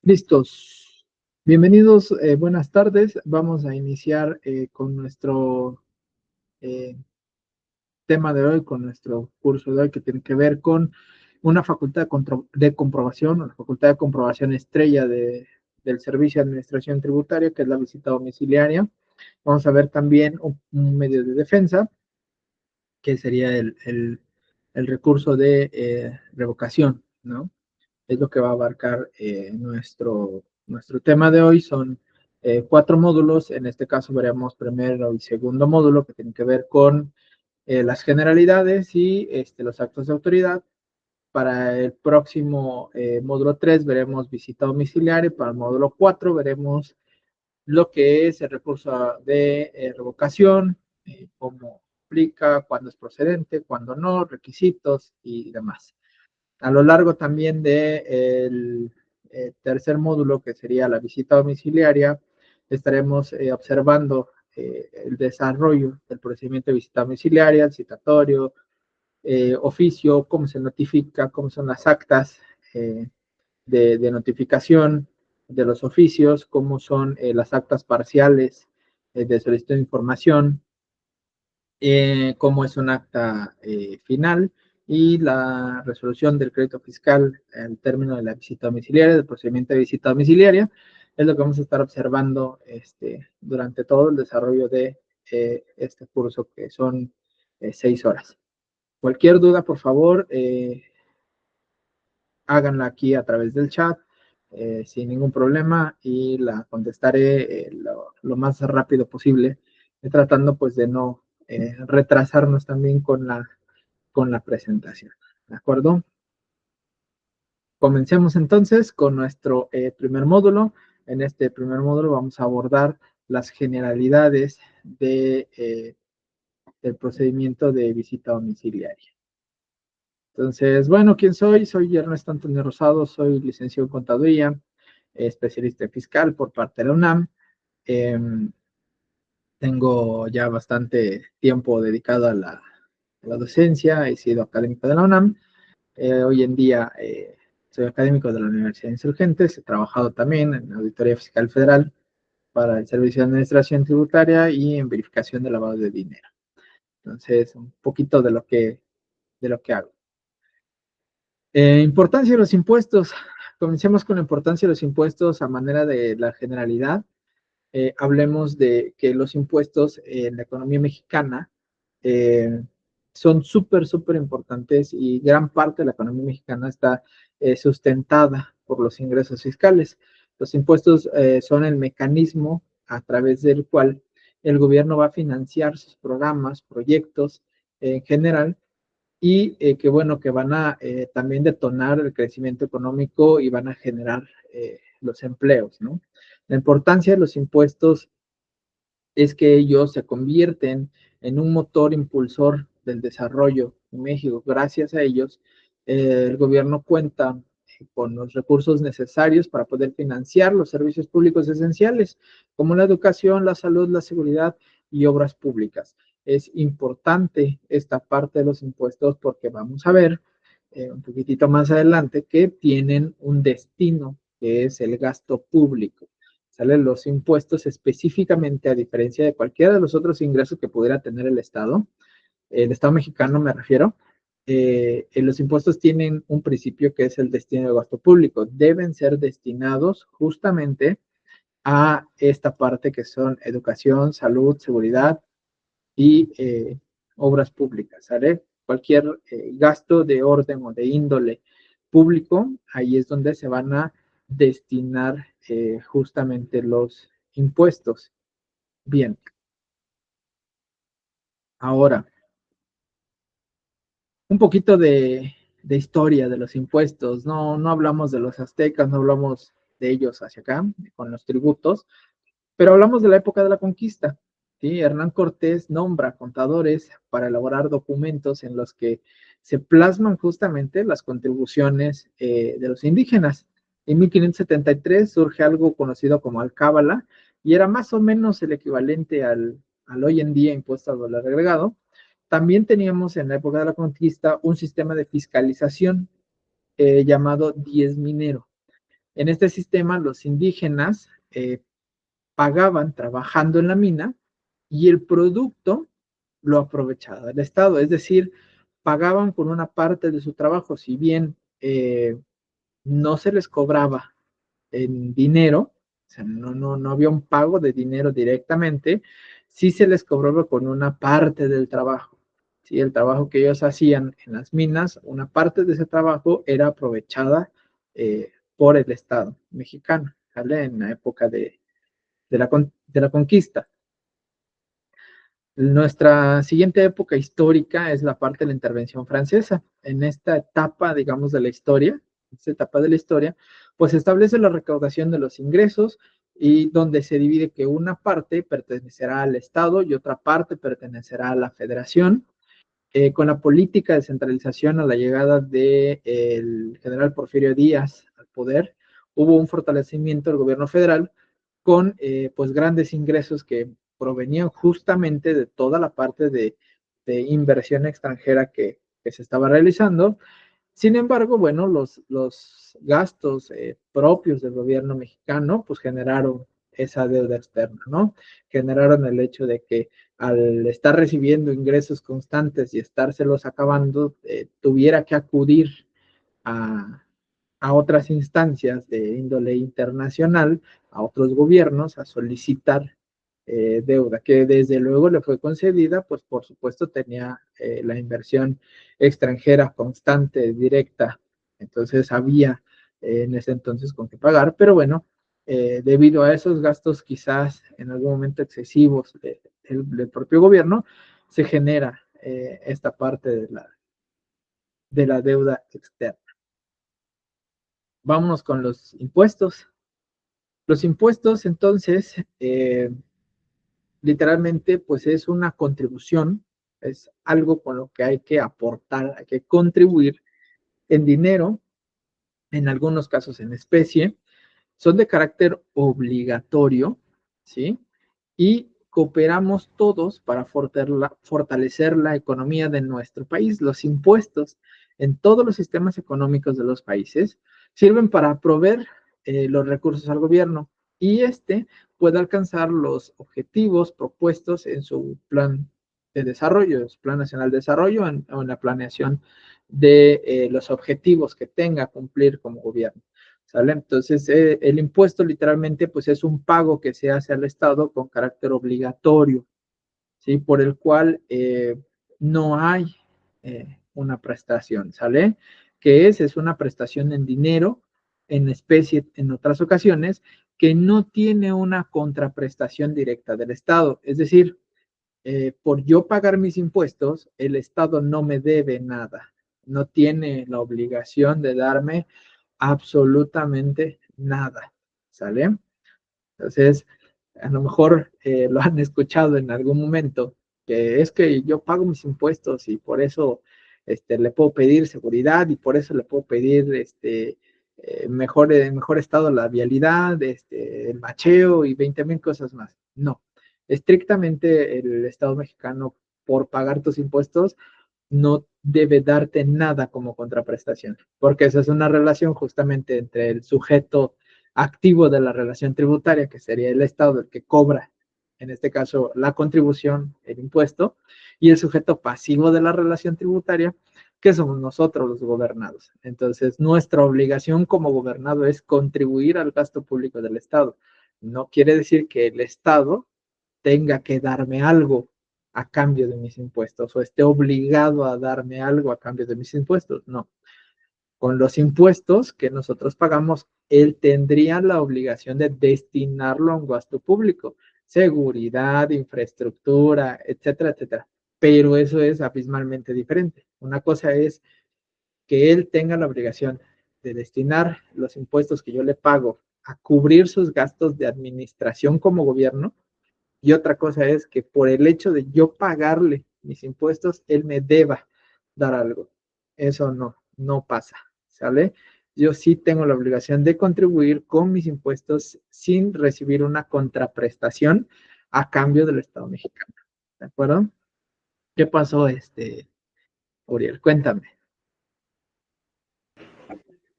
Listos. Bienvenidos, buenas tardes. Vamos a iniciar con nuestro eh, tema de hoy, con nuestro curso de hoy que tiene que ver con una facultad de comprobación, una facultad de comprobación estrella del Servicio de Administración Tributaria, que es la visita domiciliaria. Vamos a ver también un medio de defensa, que sería el recurso de revocación, ¿no? Es lo que va a abarcar nuestro tema de hoy. Son 4 módulos. En este caso veremos primero y segundo módulo, que tienen que ver con las generalidades y los actos de autoridad. Para el próximo módulo 3 veremos visita domiciliaria. Para el módulo 4 veremos lo que es el recurso de revocación, cómo aplica, cuándo es procedente, cuándo no, requisitos y demás. A lo largo también del tercer módulo, que sería la visita domiciliaria, estaremos observando el desarrollo del procedimiento de visita domiciliaria, el citatorio, oficio, cómo se notifica, cómo son las actas de notificación de los oficios, cómo son las actas parciales de solicitud de información, cómo es un acta final y la resolución del crédito fiscal al término de la visita domiciliaria, del procedimiento de visita domiciliaria. Es lo que vamos a estar observando durante todo el desarrollo de este curso, que son 6 horas. Cualquier duda, por favor, háganla aquí a través del chat sin ningún problema, y la contestaré lo más rápido posible, tratando pues de no retrasarnos también con la presentación. ¿De acuerdo? Comencemos entonces con nuestro primer módulo. En este primer módulo vamos a abordar las generalidades del procedimiento de visita domiciliaria. Entonces, bueno, ¿quién soy? Soy Ernesto Antonio Rosado, soy licenciado en Contaduría, especialista en fiscal por parte de la UNAM. Eh, Tengo ya bastante tiempo dedicado a la docencia, he sido académico de la UNAM. Hoy en día soy académico de la Universidad de Insurgentes, he trabajado también en Auditoría Fiscal Federal para el Servicio de Administración Tributaria y en verificación de lavado de dinero. Entonces, un poquito de lo que hago. Importancia de los impuestos. Comencemos con la importancia de los impuestos a manera de la generalidad. Hablemos de que los impuestos en la economía mexicana eh, son súper importantes, y gran parte de la economía mexicana está sustentada por los ingresos fiscales. Los impuestos son el mecanismo a través del cual el gobierno va a financiar sus programas, proyectos en general, y que bueno, que van a también detonar el crecimiento económico y van a generar los empleos, ¿no? La importancia de los impuestos es que ellos se convierten en un motor impulsor del desarrollo en México. Gracias a ellos, el gobierno cuenta con los recursos necesarios para poder financiar los servicios públicos esenciales, como la educación, la salud, la seguridad y obras públicas. Es importante esta parte de los impuestos, porque vamos a ver un poquitito más adelante que tienen un destino, que es el gasto público. ¿Salen los impuestos específicamente, a diferencia de cualquiera de los otros ingresos que pudiera tener el Estado mexicano me refiero? Los impuestos tienen un principio, que es el destino de gasto público. Deben ser destinados justamente a esta parte, que son educación, salud, seguridad y obras públicas, ¿sale? Cualquier gasto de orden o de índole público, ahí es donde se van a destinar justamente los impuestos. Bien, ahora, un poquito de historia de los impuestos. No hablamos de los aztecas, no hablamos de ellos hacia acá, con los tributos, pero hablamos de la época de la conquista. ¿Sí? Hernán Cortés nombra contadores para elaborar documentos en los que se plasman justamente las contribuciones de los indígenas. En 1573 surge algo conocido como alcábala, y era más o menos el equivalente al hoy en día impuesto al valor agregado. También teníamos en la época de la conquista un sistema de fiscalización llamado diez minero. En este sistema, los indígenas pagaban trabajando en la mina y el producto lo aprovechaba el Estado, es decir, pagaban por una parte de su trabajo, si bien no se les cobraba en dinero, o sea, no había un pago de dinero directamente, sí se les cobraba con una parte del trabajo. ¿Sí? El trabajo que ellos hacían en las minas, una parte de ese trabajo era aprovechada por el Estado mexicano, ¿vale? En la época de la conquista. Nuestra siguiente época histórica es la parte de la intervención francesa. En esta etapa, digamos, de la historia, esta etapa de la historia, pues establece la recaudación de los ingresos y donde se divide que una parte pertenecerá al Estado y otra parte pertenecerá a la Federación. Con la política de centralización a la llegada del general Porfirio Díaz al poder, hubo un fortalecimiento del gobierno federal con pues grandes ingresos que provenían justamente de toda la parte de inversión extranjera que se estaba realizando. Sin embargo, bueno, los gastos propios del gobierno mexicano pues generaron esa deuda externa, ¿no? Generaron el hecho de que al estar recibiendo ingresos constantes y estárselos acabando, tuviera que acudir a, a otras instancias de índole internacional, a otros gobiernos, a solicitar deuda, que desde luego le fue concedida, pues por supuesto tenía la inversión extranjera constante, directa, entonces había en ese entonces con qué pagar, pero bueno, debido a esos gastos quizás en algún momento excesivos del propio gobierno, se genera esta parte de la deuda externa. Vámonos con los impuestos. Los impuestos, entonces, literalmente, pues es una contribución, es algo con lo que hay que aportar, hay que contribuir en dinero, en algunos casos en especie, son de carácter obligatorio, ¿sí? Y cooperamos todos para fortalecer la economía de nuestro país. Los impuestos en todos los sistemas económicos de los países sirven para proveer los recursos al gobierno y este puede alcanzar los objetivos propuestos en su plan de desarrollo, su plan nacional de desarrollo o en la planeación de los objetivos que tenga cumplir como gobierno. ¿Sale? Entonces, el impuesto literalmente pues es un pago que se hace al Estado con carácter obligatorio, ¿sí? Por el cual no hay una prestación, ¿sale? ¿Qué es? Es una prestación en dinero, en especie en otras ocasiones, que no tiene una contraprestación directa del Estado. Es decir, por yo pagar mis impuestos, el Estado no me debe nada, no tiene la obligación de darme absolutamente nada, ¿sale? Entonces, a lo mejor lo han escuchado en algún momento, que es que yo pago mis impuestos y por eso le puedo pedir seguridad y por eso le puedo pedir mejor estado la vialidad, el macheo y 20,000 cosas más. No, estrictamente el Estado mexicano, por pagar tus impuestos, no debe darte nada como contraprestación, porque esa es una relación justamente entre el sujeto activo de la relación tributaria, que sería el Estado el que cobra, en este caso, la contribución, el impuesto, y el sujeto pasivo de la relación tributaria, que somos nosotros los gobernados. Entonces, nuestra obligación como gobernado es contribuir al gasto público del Estado. No quiere decir que el Estado tenga que darme algo a cambio de mis impuestos o esté obligado a darme algo a cambio de mis impuestos. No. Con los impuestos que nosotros pagamos, él tendría la obligación de destinarlo a un gasto público, seguridad, infraestructura, etcétera, etcétera. Pero eso es abismalmente diferente. Una cosa es que él tenga la obligación de destinar los impuestos que yo le pago a cubrir sus gastos de administración como gobierno, y otra cosa es que por el hecho de yo pagarle mis impuestos, él me deba dar algo. Eso no pasa, ¿sale? Yo sí tengo la obligación de contribuir con mis impuestos sin recibir una contraprestación a cambio del Estado mexicano. ¿De acuerdo? ¿Qué pasó, Uriel? Cuéntame.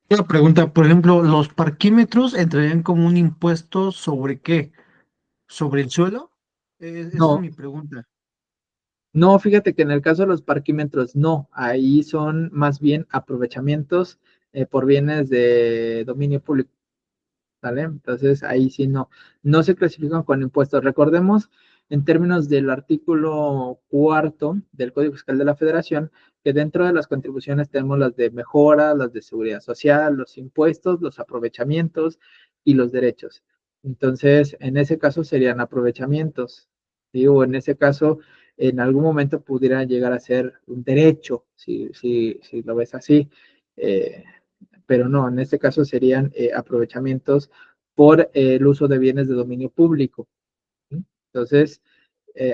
Una pregunta, por ejemplo, ¿los parquímetros entrarían como un impuesto sobre qué? ¿Sobre el suelo? Esa es No, mi pregunta. no, fíjate que en el caso de los parquímetros, no, ahí son más bien aprovechamientos por bienes de dominio público. ¿Vale? Entonces ahí sí no se clasifican con impuestos. Recordemos en términos del artículo cuarto del Código Fiscal de la Federación, que dentro de las contribuciones tenemos las de mejora, las de seguridad social, los impuestos, los aprovechamientos y los derechos. Entonces, en ese caso serían aprovechamientos, ¿sí? O en ese caso, en algún momento pudiera llegar a ser un derecho, si lo ves así. Eh, pero no, en este caso serían aprovechamientos por el uso de bienes de dominio público. ¿Sí? Entonces,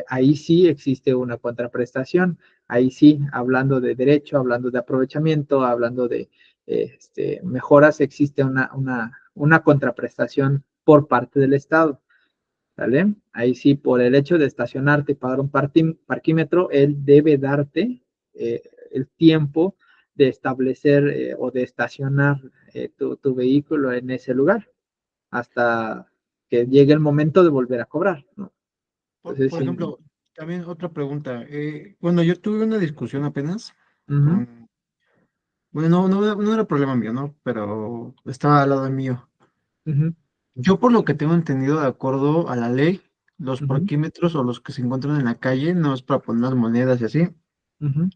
ahí sí existe una contraprestación, ahí sí, hablando de derecho, hablando de aprovechamiento, hablando de mejoras, existe una contraprestación por parte del Estado. ¿Vale? Ahí sí, por el hecho de estacionarte y pagar un parquímetro, él debe darte el tiempo de establecer o de estacionar tu vehículo en ese lugar hasta que llegue el momento de volver a cobrar, ¿no? Entonces, Por sí. ejemplo, también otra pregunta. Bueno, yo tuve una discusión apenas Ujú, con, bueno, no era problema mío, ¿no? Pero estaba al lado mío. ujú, Yo por lo que tengo entendido, de acuerdo a la ley, los ujú, parquímetros o los que se encuentran en la calle, no es para poner las monedas y así, ujú,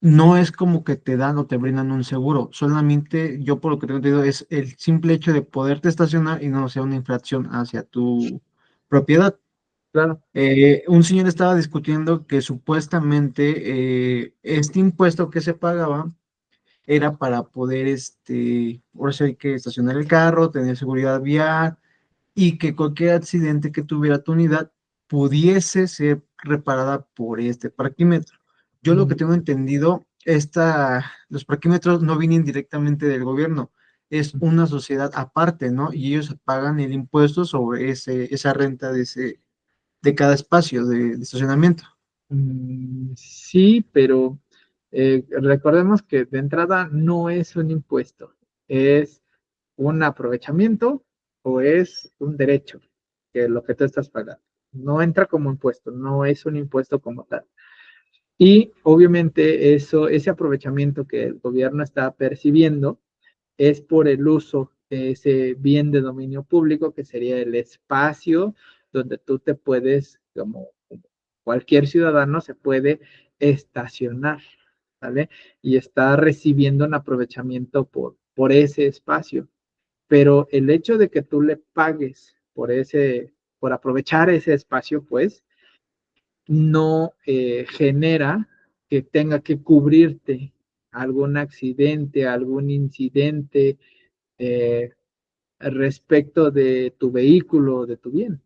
no es como que te dan o te brindan un seguro, solamente yo por lo que tengo entendido es el simple hecho de poderte estacionar y no sea una infracción hacia tu propiedad. claro. Un señor estaba discutiendo que supuestamente este impuesto que se pagaba era para poder, ahora sí hay que estacionar el carro, tener seguridad vial y que cualquier accidente que tuviera tu unidad pudiese ser reparada por este parquímetro. Yo lo que Mm, tengo entendido, los parquímetros no vienen directamente del gobierno, es una sociedad aparte, ¿no? Y ellos pagan el impuesto sobre esa renta de cada espacio de estacionamiento. sí, pero recordemos que de entrada no es un impuesto, es un aprovechamiento o es un derecho, que es lo que tú estás pagando. No entra como impuesto, no es un impuesto como tal. Y obviamente ese aprovechamiento que el gobierno está percibiendo es por el uso de ese bien de dominio público, que sería el espacio donde tú te puedes, como cualquier ciudadano, se puede estacionar, ¿vale? Y está recibiendo un aprovechamiento por ese espacio. Pero el hecho de que tú le pagues por aprovechar ese espacio, pues, no genera que tenga que cubrirte algún accidente, algún incidente eh, respecto de tu vehículo o de tu bien.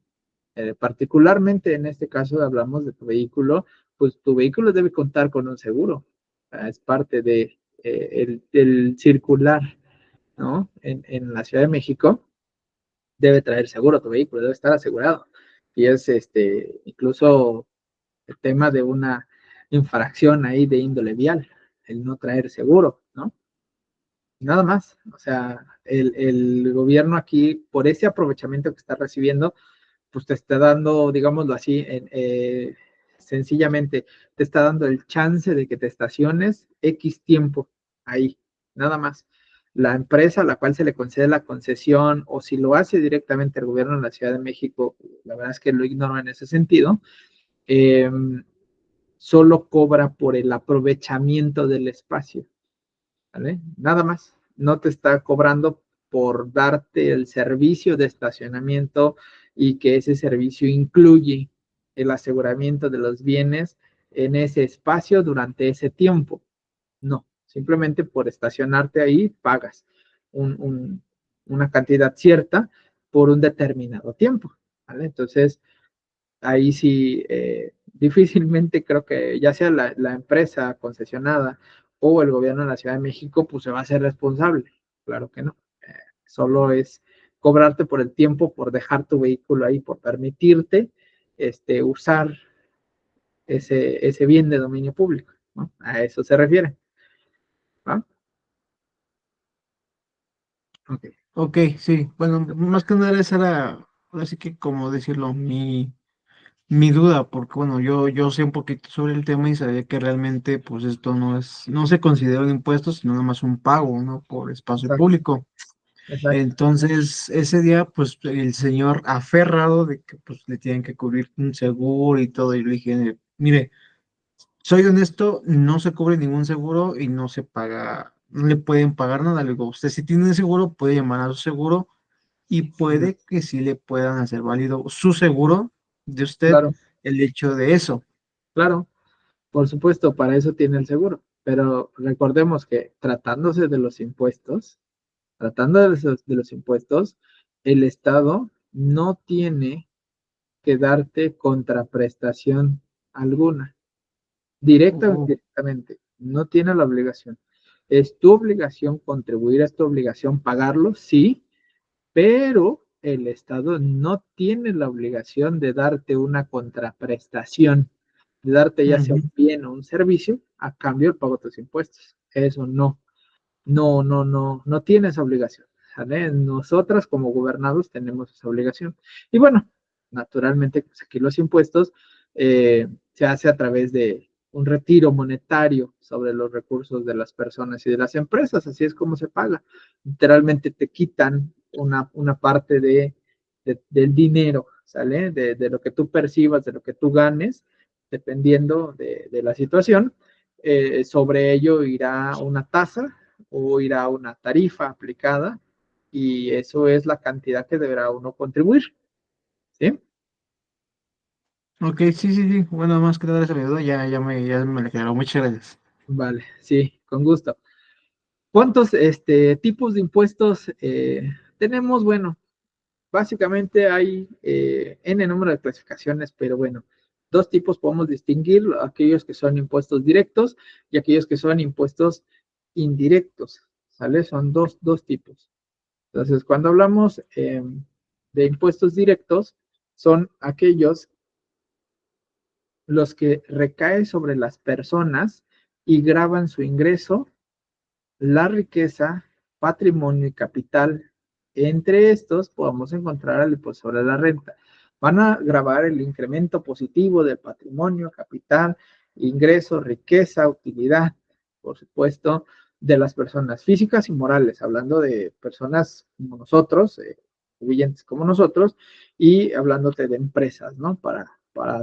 Particularmente en este caso hablamos de tu vehículo, pues tu vehículo debe contar con un seguro. Es parte de el circular, ¿no? En la Ciudad de México debe traer seguro tu vehículo, debe estar asegurado. Y es incluso el tema de una infracción ahí de índole vial, el no traer seguro, ¿no? Nada más. O sea, el gobierno aquí, por ese aprovechamiento que está recibiendo, pues te está dando, digámoslo así, sencillamente, te está dando el chance de que te estaciones X tiempo ahí, nada más. La empresa a la cual se le concede la concesión, o si lo hace directamente el gobierno de la Ciudad de México, la verdad es que lo ignoro en ese sentido, eh, solo cobra por el aprovechamiento del espacio. ¿Vale? Nada más. No te está cobrando por darte el servicio de estacionamiento y que ese servicio incluye el aseguramiento de los bienes en ese espacio durante ese tiempo. No, simplemente por estacionarte ahí pagas un, un, una cantidad cierta por un determinado tiempo. ¿Vale? Entonces, ahí sí, difícilmente creo que ya sea la empresa concesionada o el gobierno de la Ciudad de México, pues se va a hacer responsable. Claro que no. Solo es cobrarte por el tiempo, por dejar tu vehículo ahí, por permitirte usar ese bien de dominio público, ¿no? A eso se refiere, ¿va? Ok, Ok, sí, bueno, más que nada esa era, ahora sí que como decirlo, mi duda, porque bueno, yo sé un poquito sobre el tema y sabía que realmente pues esto no se considera un impuesto, sino nada más un pago, ¿no? Por espacio exacto, público. exacto, Entonces, ese día, pues el señor aferrado de que pues le tienen que cubrir un seguro y todo, y le dije, mire, soy honesto, no se cubre ningún seguro y no se paga, no le pueden pagar nada. Le digo, usted si tiene seguro, puede llamar a su seguro y puede exacto. que sí le puedan hacer válido su seguro de usted Claro, el hecho de eso. claro, por supuesto, para eso tiene el seguro. Pero recordemos que tratándose de los impuestos, tratando de los impuestos, el Estado no tiene que darte contraprestación alguna, directa o Oh, indirectamente, no tiene la obligación. Es tu obligación contribuir, es tu obligación pagarlo, sí, pero el Estado no tiene la obligación de darte una contraprestación, de darte ya sea ujú. un bien o un servicio a cambio del pago de tus impuestos. Eso no. No tiene esa obligación. ¿Sale? Nosotras como gobernados tenemos esa obligación. Y bueno, naturalmente, pues aquí los impuestos se hace a través de un retiro monetario sobre los recursos de las personas y de las empresas, así es como se paga. Literalmente te quitan una parte del dinero, ¿sale? De lo que tú percibas, de lo que tú ganes, dependiendo de la situación. Sobre ello irá una tasa o irá una tarifa aplicada y eso es la cantidad que deberá uno contribuir, ¿sí? Ok, sí, sí, sí. Bueno, más que nada esa mi duda, ya me la quedaron. Muchas gracias. Vale, sí, con gusto. ¿Cuántos tipos de impuestos tenemos? Bueno, básicamente hay N número de clasificaciones, pero bueno, dos tipos podemos distinguir, aquellos que son impuestos directos y aquellos que son impuestos indirectos, ¿sale? Son dos tipos. Entonces, cuando hablamos de impuestos directos, son aquellos los que recaen sobre las personas y graban su ingreso, la riqueza, patrimonio y capital. Entre estos podemos encontrar el impuesto sobre la renta. Van a grabar el incremento positivo del patrimonio, capital, ingreso, riqueza, utilidad, por supuesto, de las personas físicas y morales, hablando de personas como nosotros, contribuyentes como nosotros, y hablándote de empresas, ¿no? Para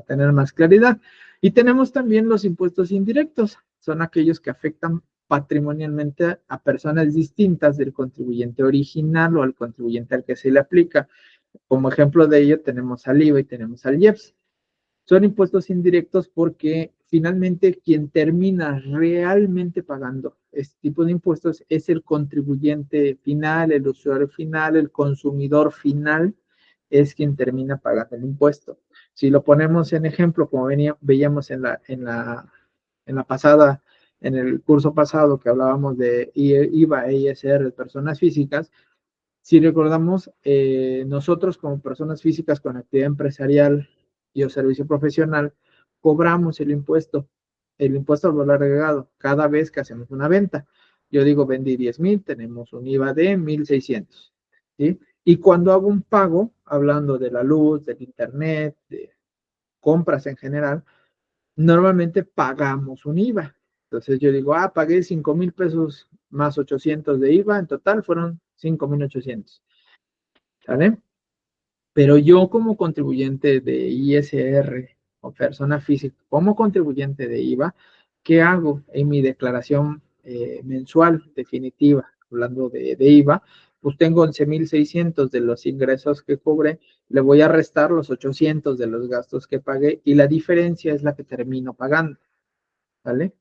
tener más claridad. Y tenemos también los impuestos indirectos, son aquellos que afectan patrimonialmente a personas distintas del contribuyente original o al contribuyente al que se le aplica. Como ejemplo de ello tenemos al IVA y tenemos al IEPS. Son impuestos indirectos porque finalmente quien termina realmente pagando este tipo de impuestos es el contribuyente final, el usuario final, el consumidor final, es quien termina pagando el impuesto. Si lo ponemos en ejemplo, como veíamos en la pasada, en el curso pasado que hablábamos de IVA e ISR de personas físicas, si recordamos, nosotros como personas físicas con actividad empresarial y o servicio profesional, cobramos el impuesto al valor agregado, cada vez que hacemos una venta. Yo digo, vendí 10,000, tenemos un IVA de 1,600. ¿Sí? Y cuando hago un pago, hablando de la luz, del internet, de compras en general, normalmente pagamos un IVA. Entonces yo digo, pagué 5,000 pesos más 800 de IVA, en total fueron 5,800. ¿Sale? Pero yo como contribuyente de ISR o persona física, como contribuyente de IVA, ¿qué hago en mi declaración mensual definitiva, hablando de IVA? Pues tengo 11,600 de los ingresos que cobré, le voy a restar los 800 de los gastos que pagué y la diferencia es la que termino pagando, ¿vale?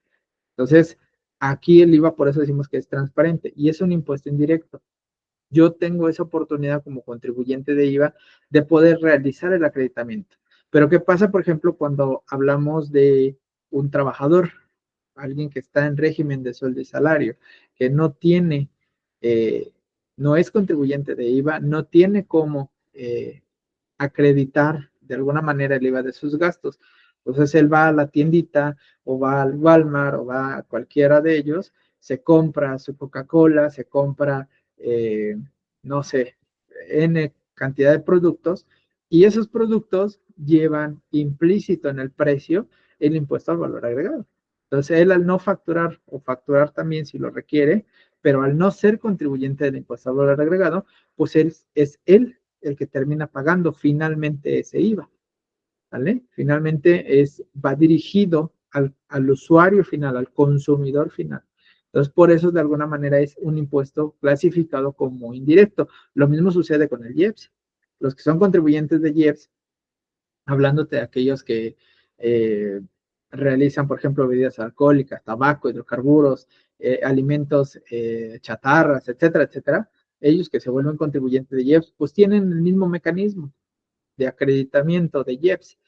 Entonces, aquí el IVA, por eso decimos que es transparente y es un impuesto indirecto. Yo tengo esa oportunidad como contribuyente de IVA de poder realizar el acreditamiento. Pero ¿qué pasa, por ejemplo, cuando hablamos de un trabajador, alguien que está en régimen de sueldo y salario, que no tiene, eh, no es contribuyente de IVA, no tiene cómo acreditar de alguna manera el IVA de sus gastos? Entonces él va a la tiendita o va al Walmart o va a cualquiera de ellos, se compra su Coca-Cola, se compra eh, no sé, N cantidad de productos, y esos productos llevan implícito en el precio el impuesto al valor agregado. Entonces, él al no facturar o facturar también si lo requiere, pero al no ser contribuyente del impuesto al valor agregado, pues es él el que termina pagando finalmente ese IVA. ¿Vale? Finalmente va dirigido al usuario final, al consumidor final. Entonces, por eso de alguna manera es un impuesto clasificado como indirecto. Lo mismo sucede con el IEPS. Los que son contribuyentes de IEPS, hablándote de aquellos que realizan, por ejemplo, bebidas alcohólicas, tabaco, hidrocarburos, alimentos chatarras, etcétera, etcétera, ellos que se vuelven contribuyentes de IEPS, pues tienen el mismo mecanismo de acreditamiento de IEPS.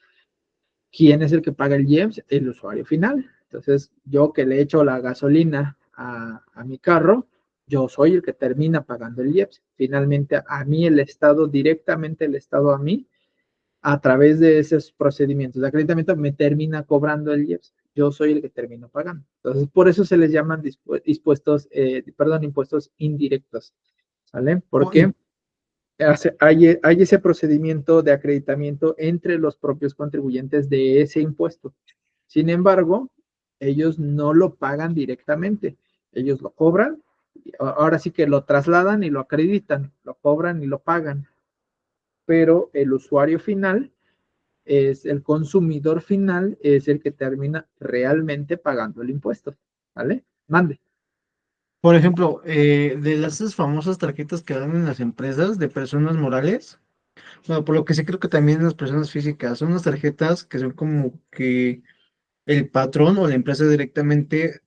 ¿Quién es el que paga el IEPS? El usuario final. Entonces, yo que le echo la gasolina a mi carro, yo soy el que termina pagando el IEPS. Finalmente, a mí el Estado, directamente el Estado a mí, a través de esos procedimientos de acreditamiento, me termina cobrando el IEPS. Yo soy el que termino pagando. Entonces, por eso se les llaman impuestos indirectos. ¿Sale? Porque hay ese procedimiento de acreditamiento entre los propios contribuyentes de ese impuesto. Sin embargo, ellos no lo pagan directamente, ellos lo cobran, ahora sí que lo trasladan y lo acreditan, lo cobran y lo pagan, pero el usuario final es el consumidor final, es el que termina realmente pagando el impuesto, ¿vale? Mande. Por ejemplo, de las esas famosas tarjetas que dan en las empresas de personas morales, bueno, por lo que sé, creo que también en las personas físicas, son unas tarjetas que son como que el patrón o la empresa directamente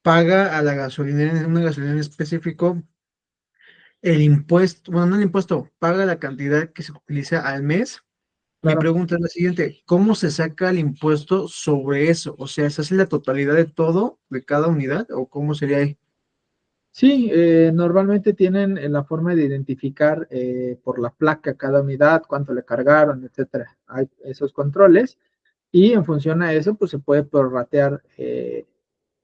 paga a la gasolinera, en una gasolinera en específico, el impuesto, bueno, no el impuesto, paga la cantidad que se utiliza al mes. Mi Claro. pregunta es la siguiente, ¿cómo se saca el impuesto sobre eso? O sea, ¿se hace la totalidad de todo, de cada unidad, o cómo sería ahí? Sí, normalmente tienen la forma de identificar por la placa cada unidad, cuánto le cargaron, etcétera. Hay esos controles y en función a eso, pues se puede prorratear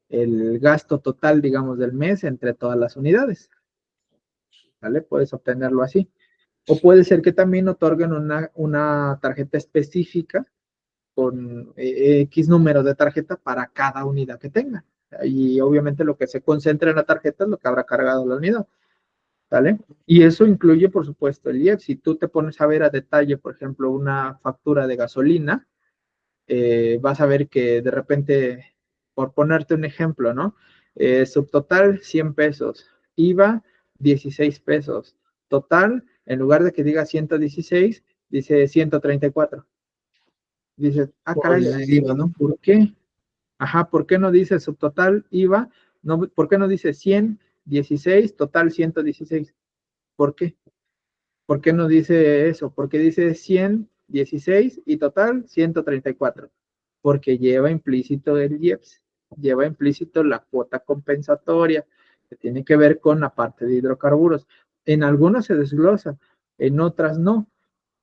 el gasto total, digamos, del mes entre todas las unidades. ¿Vale? Puedes obtenerlo así. O puede ser que también otorguen una tarjeta específica con X número de tarjeta para cada unidad que tengan. Y obviamente lo que se concentra en la tarjeta es lo que habrá cargado la unidad. ¿Vale? Y eso incluye, por supuesto, el IEPS. Si tú te pones a ver a detalle, por ejemplo, una factura de gasolina, vas a ver que de repente, por ponerte un ejemplo, ¿no? Subtotal 100 pesos, IVA 16 pesos, total, en lugar de que diga 116, dice 134. Dices, ah, Por caray, el IVA, ¿no? ¿por qué? Ajá, ¿por qué no dice subtotal IVA? No, ¿por qué no dice 116, total 116? ¿Por qué? ¿Por qué no dice eso? Porque dice 116 y total 134. Porque lleva implícito el IEPS, lleva implícito la cuota compensatoria, que tiene que ver con la parte de hidrocarburos. En algunas se desglosa, en otras no.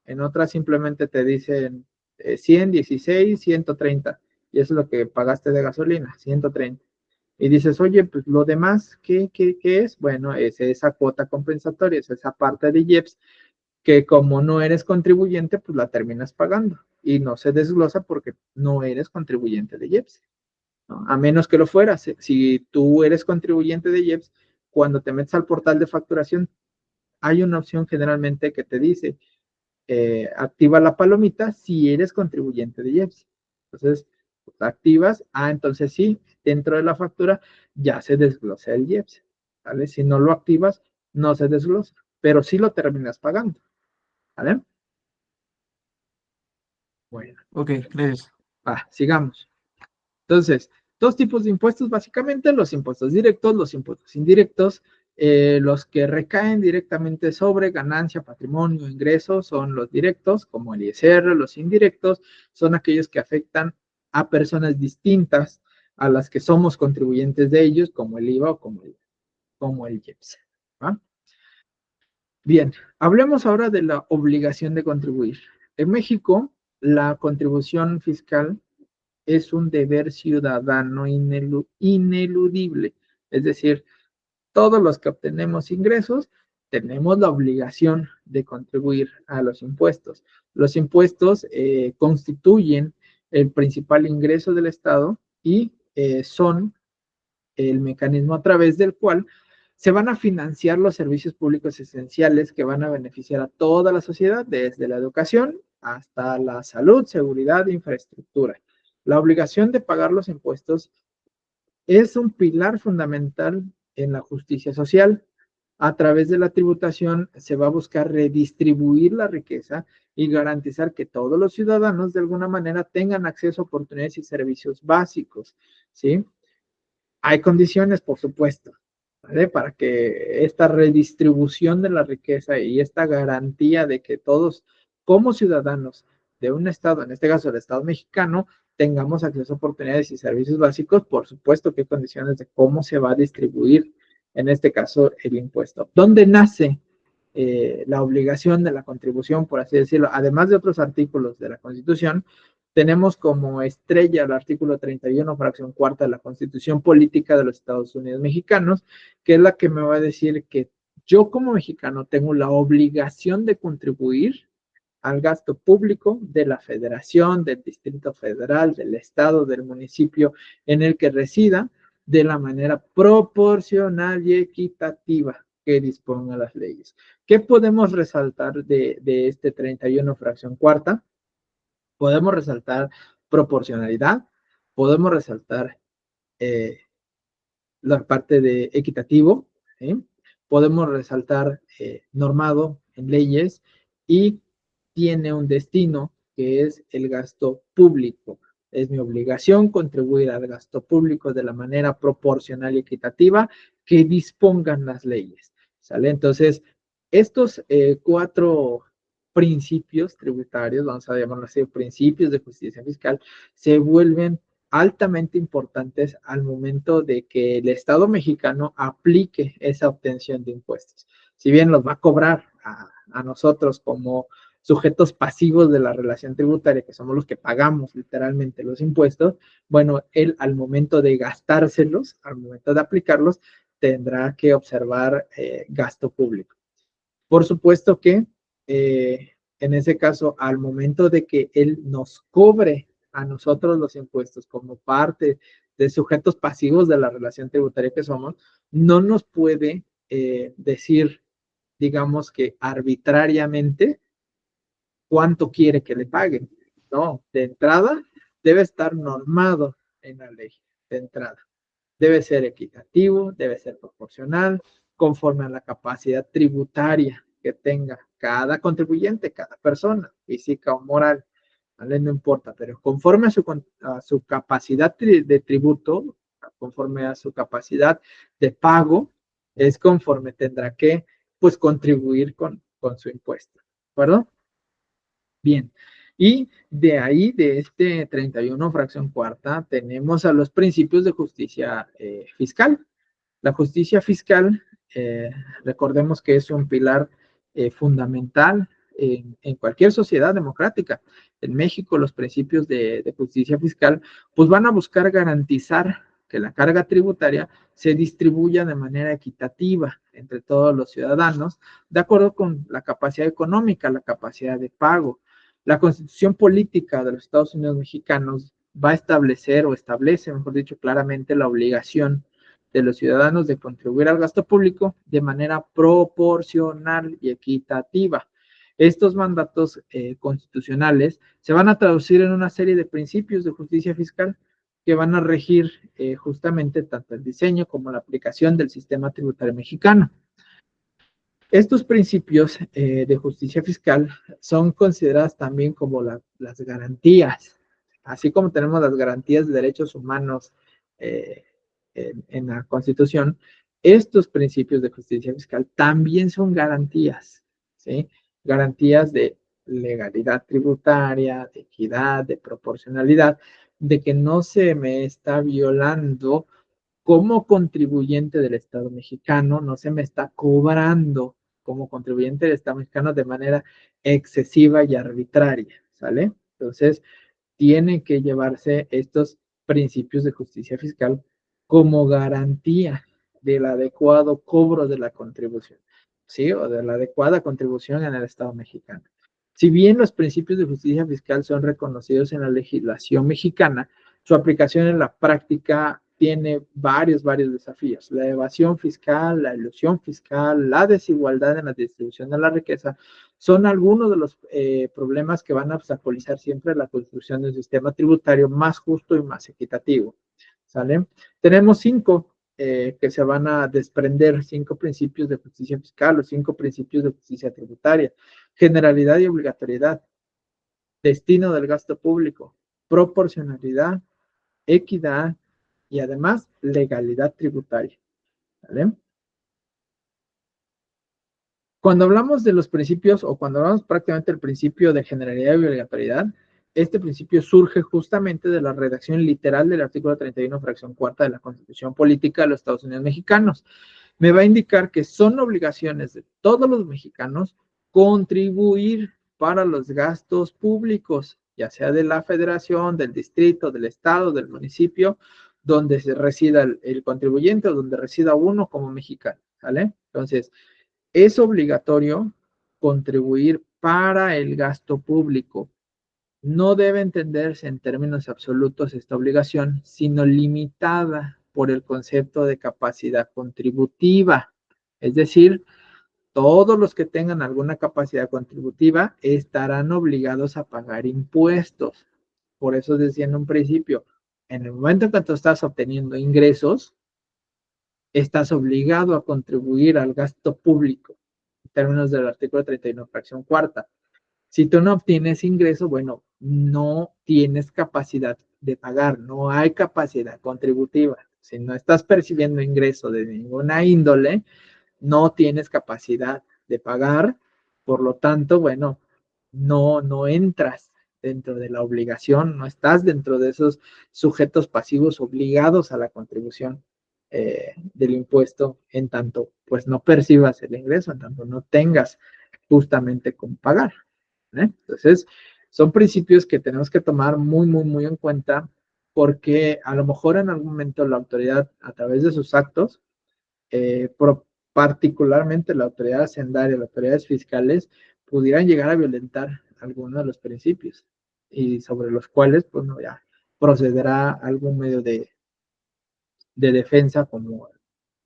En otras simplemente te dicen 116, 130. Y eso es lo que pagaste de gasolina, 130. Y dices, oye, pues lo demás, ¿qué es? Bueno, es esa cuota compensatoria, es esa parte de IEPS que como no eres contribuyente, pues la terminas pagando y no se desglosa porque no eres contribuyente de IEPS, ¿no? A menos que lo fueras. Si tú eres contribuyente de IEPS, cuando te metes al portal de facturación, hay una opción generalmente que te dice, activa la palomita si eres contribuyente de IEPS. Entonces, pues, activas, entonces sí, dentro de la factura ya se desglosa el IEPS, ¿vale? Si no lo activas, no se desglosa, pero sí lo terminas pagando, ¿vale? Bueno, Ok, gracias. sigamos. Entonces, dos tipos de impuestos, básicamente los impuestos directos, los impuestos indirectos. Los que recaen directamente sobre ganancia, patrimonio, ingresos son los directos, como el ISR. Los indirectos son aquellos que afectan a personas distintas a las que somos contribuyentes de ellos, como el IVA o como el IEPS. ¿Va? Bien, hablemos ahora de la obligación de contribuir. En México, la contribución fiscal es un deber ciudadano ineludible. Es decir, todos los que obtenemos ingresos tenemos la obligación de contribuir a los impuestos. Los impuestos constituyen el principal ingreso del Estado y son el mecanismo a través del cual se van a financiar los servicios públicos esenciales que van a beneficiar a toda la sociedad, desde la educación hasta la salud, seguridad e infraestructura. La obligación de pagar los impuestos es un pilar fundamental en la justicia social. A través de la tributación se va a buscar redistribuir la riqueza y garantizar que todos los ciudadanos de alguna manera tengan acceso a oportunidades y servicios básicos, ¿sí? Hay condiciones, por supuesto, ¿vale? Para que esta redistribución de la riqueza y esta garantía de que todos, como ciudadanos de un Estado, en este caso el Estado mexicano, tengamos acceso a oportunidades y servicios básicos, por supuesto que hay condiciones de cómo se va a distribuir, en este caso, el impuesto. ¿Dónde nace la obligación de la contribución, por así decirlo? Además de otros artículos de la Constitución, tenemos como estrella el artículo 31, fracción cuarta de la Constitución Política de los Estados Unidos Mexicanos, que es la que me va a decir que yo como mexicano tengo la obligación de contribuir al gasto público de la federación, del Distrito Federal, del estado, del municipio en el que resida, de la manera proporcional y equitativa que dispongan las leyes. ¿Qué podemos resaltar de este 31, fracción cuarta? Podemos resaltar proporcionalidad, podemos resaltar eh, la parte de equitativo, ¿sí? Podemos resaltar normado en leyes y tiene un destino que es el gasto público. Es mi obligación contribuir al gasto público de la manera proporcional y equitativa que dispongan las leyes, ¿sale? Entonces, estos cuatro principios tributarios, vamos a llamarlo así, principios de justicia fiscal, se vuelven altamente importantes al momento de que el Estado mexicano aplique esa obtención de impuestos. Si bien los va a cobrar a nosotros como sujetos pasivos de la relación tributaria, que somos los que pagamos literalmente los impuestos, bueno, él al momento de gastárselos, al momento de aplicarlos, tendrá que observar gasto público. Por supuesto que en ese caso, al momento de que él nos cobre a nosotros los impuestos como parte de sujetos pasivos de la relación tributaria que somos, no nos puede decir, digamos que arbitrariamente, cuánto quiere que le paguen. No, de entrada debe estar normado en la ley, de entrada. Debe ser equitativo, debe ser proporcional, conforme a la capacidad tributaria que tenga cada contribuyente, cada persona, física o moral, ¿vale? No importa, pero conforme a su capacidad de tributo, conforme a su capacidad de pago, es conforme tendrá que, pues, contribuir con su impuesto, ¿de acuerdo? Bien, y de ahí, de este 31, fracción cuarta, tenemos a los principios de justicia fiscal. La justicia fiscal, recordemos que es un pilar fundamental en cualquier sociedad democrática. En México, los principios de justicia fiscal, pues van a buscar garantizar que la carga tributaria se distribuya de manera equitativa entre todos los ciudadanos, de acuerdo con la capacidad económica, la capacidad de pago. La Constitución Política de los Estados Unidos Mexicanos va a establecer o establece, mejor dicho, claramente la obligación de los ciudadanos de contribuir al gasto público de manera proporcional y equitativa. Estos mandatos constitucionales se van a traducir en una serie de principios de justicia fiscal que van a regir justamente tanto el diseño como la aplicación del sistema tributario mexicano. Estos principios de justicia fiscal son consideradas también como las garantías, así como tenemos las garantías de derechos humanos en la Constitución. Estos principios de justicia fiscal también son garantías, ¿sí? Garantías de legalidad tributaria, de equidad, de proporcionalidad, de que no se me está violando como contribuyente del Estado mexicano, no se me está cobrando como contribuyente del Estado mexicano de manera excesiva y arbitraria, ¿sale? Entonces, tiene que llevarse estos principios de justicia fiscal como garantía del adecuado cobro de la contribución, ¿sí? O de la adecuada contribución en el Estado mexicano. Si bien los principios de justicia fiscal son reconocidos en la legislación mexicana, su aplicación en la práctica tiene varios desafíos. La evasión fiscal, la ilusión fiscal, la desigualdad en la distribución de la riqueza son algunos de los problemas que van a obstaculizar siempre la construcción de un sistema tributario más justo y más equitativo. ¿Sale? Tenemos cinco que se van a desprender, cinco principios de justicia fiscal o cinco principios de justicia tributaria. Generalidad y obligatoriedad, destino del gasto público, proporcionalidad, equidad y además legalidad tributaria. ¿Vale? Cuando hablamos de los principios o cuando hablamos prácticamente del principio de generalidad y obligatoriedad, este principio surge justamente de la redacción literal del artículo 31, fracción cuarta de la Constitución Política de los Estados Unidos Mexicanos. Me va a indicar que son obligaciones de todos los mexicanos contribuir para los gastos públicos, ya sea de la federación, del distrito, del estado, del municipio, donde se resida el contribuyente o donde resida uno como mexicano, ¿vale? Entonces, es obligatorio contribuir para el gasto público. No debe entenderse en términos absolutos esta obligación, sino limitada por el concepto de capacidad contributiva. Es decir, todos los que tengan alguna capacidad contributiva estarán obligados a pagar impuestos. Por eso decía en un principio, en el momento en que tú estás obteniendo ingresos, estás obligado a contribuir al gasto público, en términos del artículo 31, fracción cuarta. Si tú no obtienes ingreso, bueno, no tienes capacidad de pagar, no hay capacidad contributiva. Si no estás percibiendo ingreso de ninguna índole, no tienes capacidad de pagar, por lo tanto, bueno, no entras dentro de la obligación, no estás dentro de esos sujetos pasivos obligados a la contribución del impuesto en tanto pues no percibas el ingreso, en tanto no tengas justamente con pagar. Entonces, son principios que tenemos que tomar muy en cuenta porque a lo mejor en algún momento la autoridad a través de sus actos particularmente la autoridad hacendaria, las autoridades fiscales, pudieran llegar a violentar algunos de los principios y sobre los cuales, pues, no, ya procederá algún medio de defensa como el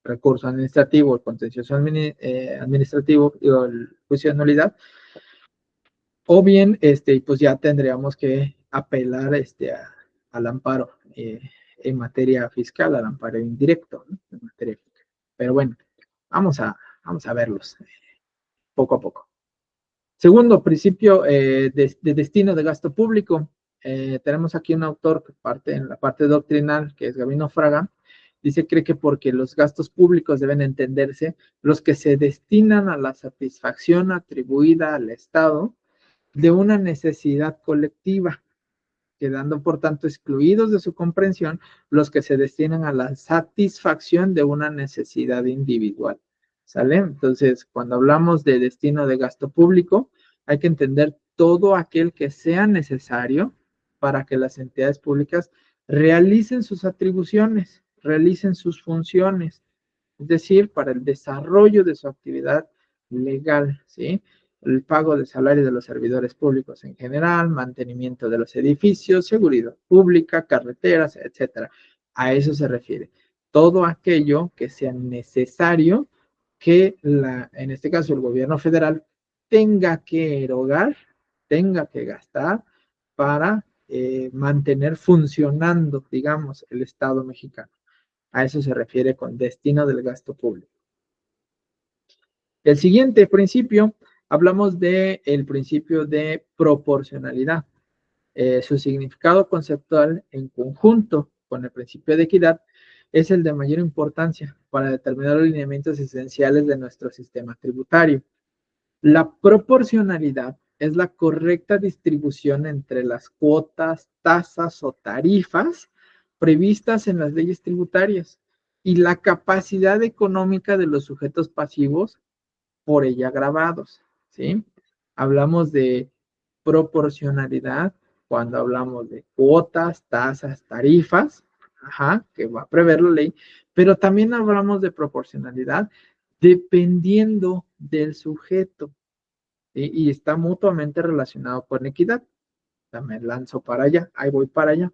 recurso administrativo, el contencioso administrativo o el juicio de nulidad, o bien, pues ya tendríamos que apelar al amparo en materia fiscal, al amparo indirecto, ¿no? En materia fiscal. Pero bueno, vamos a verlos poco a poco. Segundo, principio de destino de gasto público. Tenemos aquí un autor que parte en la parte doctrinal, que es Gabino Fraga, dice, cree que porque los gastos públicos deben entenderse los que se destinan a la satisfacción atribuida al Estado de una necesidad colectiva, quedando por tanto excluidos de su comprensión los que se destinan a la satisfacción de una necesidad individual. ¿Sale? Entonces, cuando hablamos de destino de gasto público, hay que entender todo aquel que sea necesario para que las entidades públicas realicen sus atribuciones, realicen sus funciones, es decir, para el desarrollo de su actividad legal, ¿sí? El pago de salario de los servidores públicos en general, mantenimiento de los edificios, seguridad pública, carreteras, etcétera. A eso se refiere. Todo aquello que sea necesario que en este caso el gobierno federal tenga que erogar, tenga que gastar para mantener funcionando, digamos, el Estado mexicano. A eso se refiere con destino del gasto público. El siguiente principio, hablamos del principio de proporcionalidad. Su significado conceptual en conjunto con el principio de equidad es el de mayor importancia para determinar los lineamientos esenciales de nuestro sistema tributario. La proporcionalidad es la correcta distribución entre las cuotas, tasas o tarifas previstas en las leyes tributarias y la capacidad económica de los sujetos pasivos por ella gravados, ¿sí? Hablamos de proporcionalidad cuando hablamos de cuotas, tasas, tarifas, ajá, que va a prever la ley, pero también hablamos de proporcionalidad dependiendo del sujeto, ¿sí? Y está mutuamente relacionado con equidad. Ya me lanzo para allá, ahí voy para allá.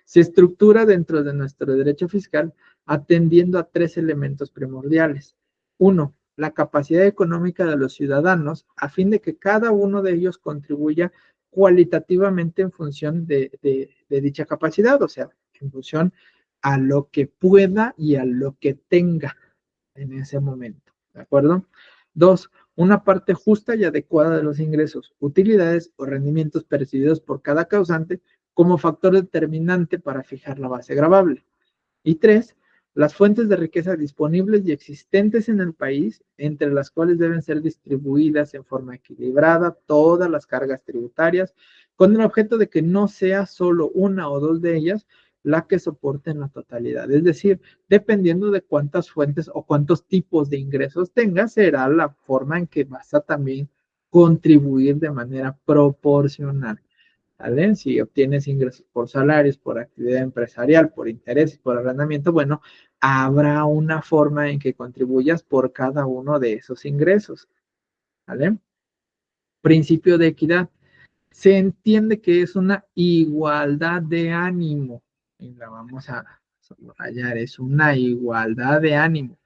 Se estructura dentro de nuestro derecho fiscal atendiendo a tres elementos primordiales. Uno, la capacidad económica de los ciudadanos a fin de que cada uno de ellos contribuya cualitativamente en función de dicha capacidad, o sea, en función a lo que pueda y a lo que tenga en ese momento, ¿de acuerdo? Dos, una parte justa y adecuada de los ingresos, utilidades o rendimientos percibidos por cada causante como factor determinante para fijar la base gravable. Y tres, las fuentes de riqueza disponibles y existentes en el país, entre las cuales deben ser distribuidas en forma equilibrada todas las cargas tributarias, con el objeto de que no sea solo una o dos de ellas la que soporten la totalidad. Es decir, dependiendo de cuántas fuentes o cuántos tipos de ingresos tengas, será la forma en que vas a también contribuir de manera proporcional. ¿Vale? Si obtienes ingresos por salarios, por actividad empresarial, por intereses, por arrendamiento, bueno, habrá una forma en que contribuyas por cada uno de esos ingresos. ¿Vale? Principio de equidad. Se entiende que es una igualdad de ánimo. Y la vamos a subrayar, es una igualdad de ánimo,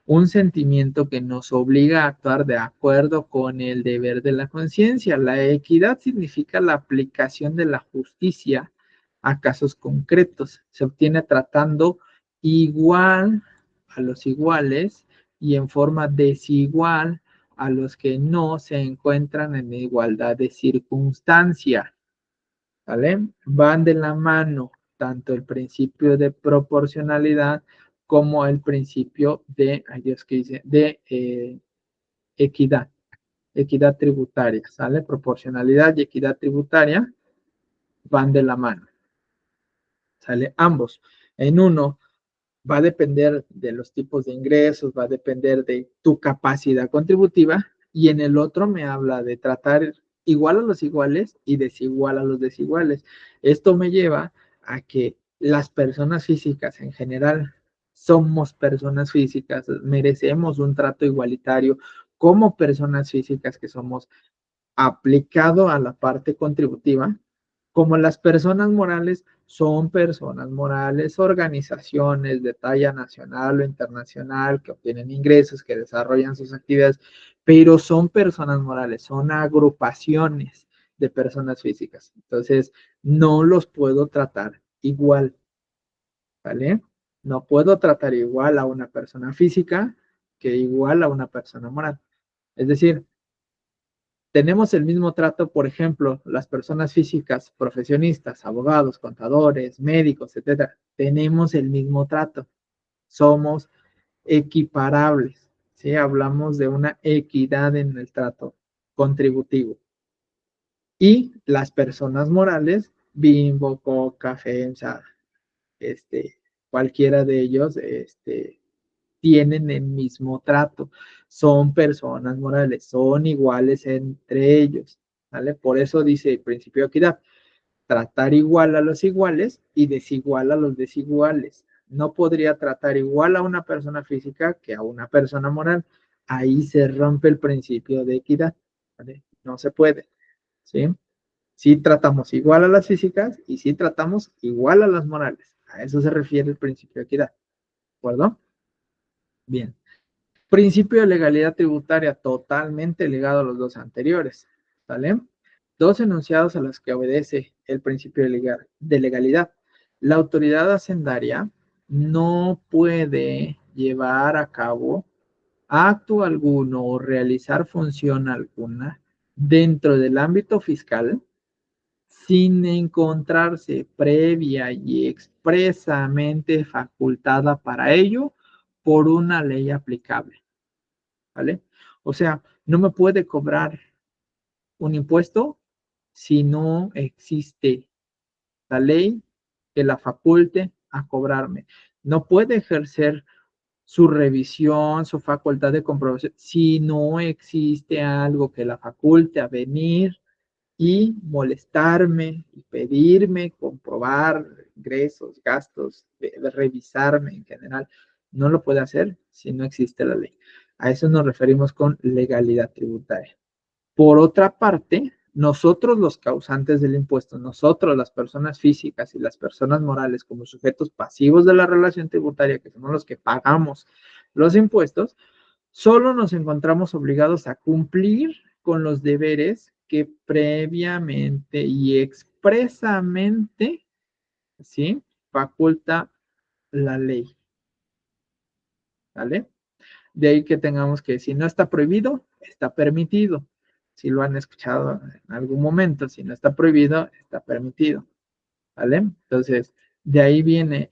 un sentimiento que nos obliga a actuar de acuerdo con el deber de la conciencia. La equidad significa la aplicación de la justicia a casos concretos. Se obtiene tratando igual a los iguales y en forma desigual a los que no se encuentran en igualdad de circunstancia. ¿Vale? Van de la mano tanto el principio de proporcionalidad como el principio de, ay Dios, ¿qué dice? De equidad, equidad tributaria, ¿sale? Proporcionalidad y equidad tributaria van de la mano, ¿sale? Ambos. En uno va a depender de los tipos de ingresos, va a depender de tu capacidad contributiva y en el otro me habla de tratar igual a los iguales y desigual a los desiguales. Esto me lleva a que las personas físicas en general somos personas físicas, merecemos un trato igualitario como personas físicas que somos aplicado a la parte contributiva, como las personas morales son personas morales, organizaciones de talla nacional o internacional que obtienen ingresos, que desarrollan sus actividades, pero son personas morales, son agrupaciones de personas físicas. Entonces, no los puedo tratar igual, ¿vale? No puedo tratar igual a una persona física que igual a una persona moral. Es decir, tenemos el mismo trato, por ejemplo, las personas físicas, profesionistas, abogados, contadores, médicos, etcétera. Tenemos el mismo trato. Somos equiparables. ¿Sí? Hablamos de una equidad en el trato contributivo. Y las personas morales, Bimbo, Coca, FEMSA, cualquiera de ellos, tienen el mismo trato, son personas morales, son iguales entre ellos, ¿vale? Por eso dice el principio de equidad, tratar igual a los iguales y desigual a los desiguales. No podría tratar igual a una persona física que a una persona moral. Ahí se rompe el principio de equidad, ¿vale? No se puede, ¿sí? Sí tratamos igual a las físicas y sí tratamos igual a las morales. A eso se refiere el principio de equidad, ¿de acuerdo? Bien. Principio de legalidad tributaria totalmente ligado a los dos anteriores, ¿vale? Dos enunciados a los que obedece el principio de legalidad. La autoridad hacendaria no puede llevar a cabo acto alguno o realizar función alguna dentro del ámbito fiscal sin encontrarse previa y expresamente facultada para ello por una ley aplicable. ¿Vale? O sea, no me puede cobrar un impuesto si no existe la ley que la faculte a cobrarme. No puede ejercer su revisión, su facultad de comprobación, si no existe algo que la faculte a venir y molestarme y pedirme comprobar ingresos, gastos, de revisarme en general. No lo puede hacer si no existe la ley. A eso nos referimos con legalidad tributaria. Por otra parte, nosotros los causantes del impuesto, nosotros las personas físicas y las personas morales como sujetos pasivos de la relación tributaria, que somos los que pagamos los impuestos, solo nos encontramos obligados a cumplir con los deberes que previamente y expresamente, ¿sí?, faculta la ley, ¿vale? De ahí que tengamos que, si no está prohibido, está permitido. Si lo han escuchado en algún momento, si no está prohibido, está permitido, ¿vale? Entonces, de ahí viene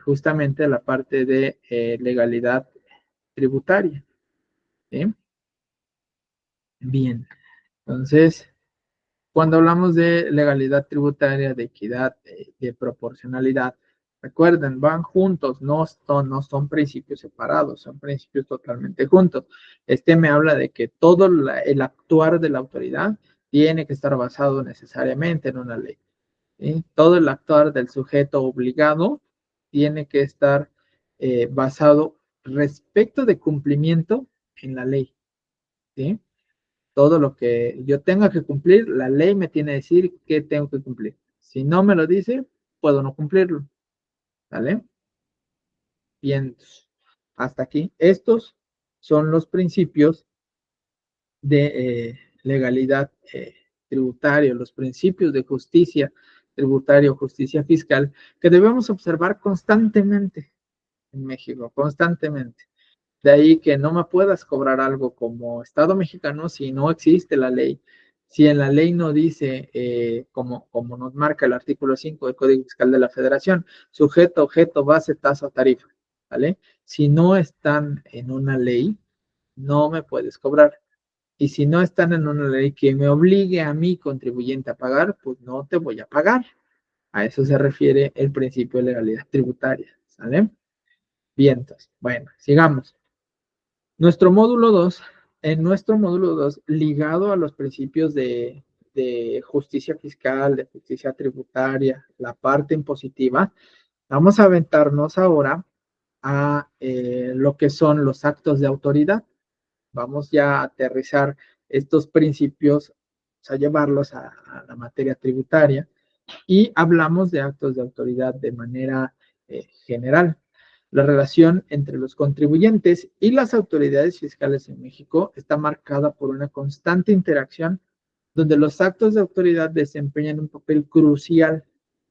justamente la parte de legalidad tributaria, ¿sí? Bien, entonces, cuando hablamos de legalidad tributaria, de equidad, de proporcionalidad, recuerden, van juntos, no son principios separados, son principios totalmente juntos. Este me habla de que todo el actuar de la autoridad tiene que estar basado necesariamente en una ley, ¿sí? Todo el actuar del sujeto obligado tiene que estar basado respecto de cumplimiento en la ley, ¿sí? Todo lo que yo tenga que cumplir, la ley me tiene que decir qué tengo que cumplir. Si no me lo dice, puedo no cumplirlo, ¿vale? Bien, hasta aquí. Estos son los principios de legalidad tributaria, los principios de justicia tributaria o justicia fiscal que debemos observar constantemente en México, constantemente. De ahí que no me puedas cobrar algo como Estado mexicano si no existe la ley. Si en la ley no dice, como nos marca el artículo 5 del Código Fiscal de la Federación, sujeto, objeto, base, tasa o tarifa, ¿vale? Si no están en una ley, no me puedes cobrar. Y si no están en una ley que me obligue a mí, contribuyente, a pagar, pues no te voy a pagar. A eso se refiere el principio de legalidad tributaria, ¿sale? Bien, entonces, bueno, sigamos. Nuestro módulo 2, en nuestro módulo 2, ligado a los principios de justicia fiscal, de justicia tributaria, la parte impositiva, vamos a aventarnos ahora a lo que son los actos de autoridad. Vamos ya a aterrizar estos principios, a llevarlos a la materia tributaria y hablamos de actos de autoridad de manera general. La relación entre los contribuyentes y las autoridades fiscales en México está marcada por una constante interacción donde los actos de autoridad desempeñan un papel crucial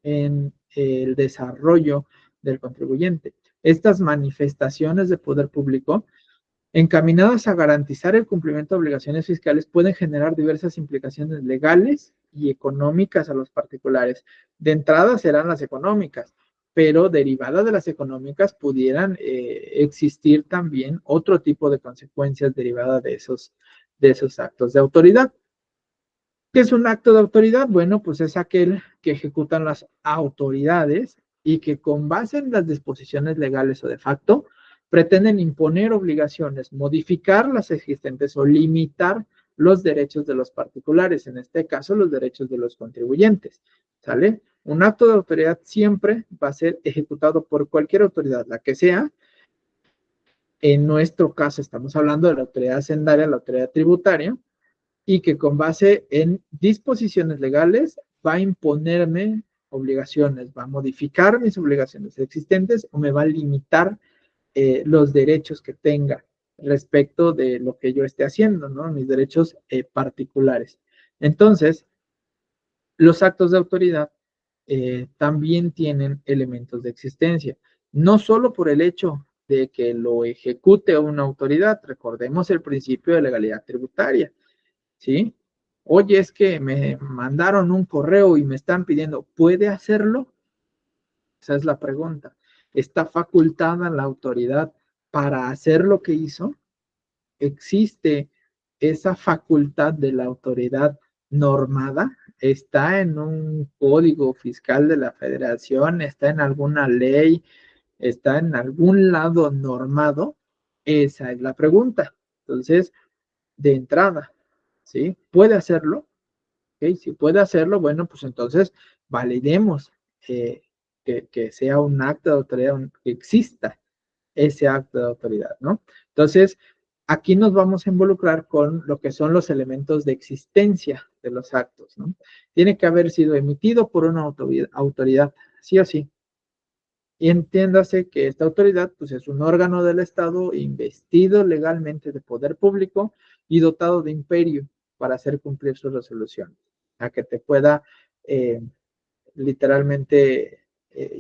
en el desarrollo del contribuyente. Estas manifestaciones de poder público encaminadas a garantizar el cumplimiento de obligaciones fiscales pueden generar diversas implicaciones legales y económicas a los particulares. De entrada serán las económicas, pero derivadas de las económicas pudieran existir también otro tipo de consecuencias derivadas de esos actos de autoridad. ¿Qué es un acto de autoridad? Bueno, pues es aquel que ejecutan las autoridades y que con base en las disposiciones legales o de facto pretenden imponer obligaciones, modificar las existentes o limitar los derechos de los particulares, en este caso los derechos de los contribuyentes, ¿sale? Un acto de autoridad siempre va a ser ejecutado por cualquier autoridad, la que sea. En nuestro caso estamos hablando de la autoridad hacendaria, la autoridad tributaria, y que con base en disposiciones legales va a imponerme obligaciones, va a modificar mis obligaciones existentes o me va a limitar los derechos que tenga respecto de lo que yo esté haciendo, ¿no? Mis derechos particulares. Entonces, los actos de autoridad también tienen elementos de existencia, no solo por el hecho de que lo ejecute una autoridad, recordemos el principio de legalidad tributaria, ¿sí? Oye, es que me mandaron un correo y me están pidiendo, ¿puede hacerlo? Esa es la pregunta. ¿Está facultada la autoridad para hacer lo que hizo? ¿Existe esa facultad de la autoridad normada? ¿Está en un código fiscal de la federación? ¿Está en alguna ley? ¿Está en algún lado normado? Esa es la pregunta. Entonces, de entrada, ¿sí? ¿Puede hacerlo? ¿Ok? Si puede hacerlo, bueno, pues entonces validemos eh, que sea un acto de autoridad, que exista ese acto de autoridad, ¿no? Entonces, aquí nos vamos a involucrar con lo que son los elementos de existencia de los actos, ¿no? Tiene que haber sido emitido por una autoridad, sí o sí. Y entiéndase que esta autoridad, pues, es un órgano del Estado investido legalmente de poder público y dotado de imperio para hacer cumplir sus resoluciones, a que te pueda eh, literalmente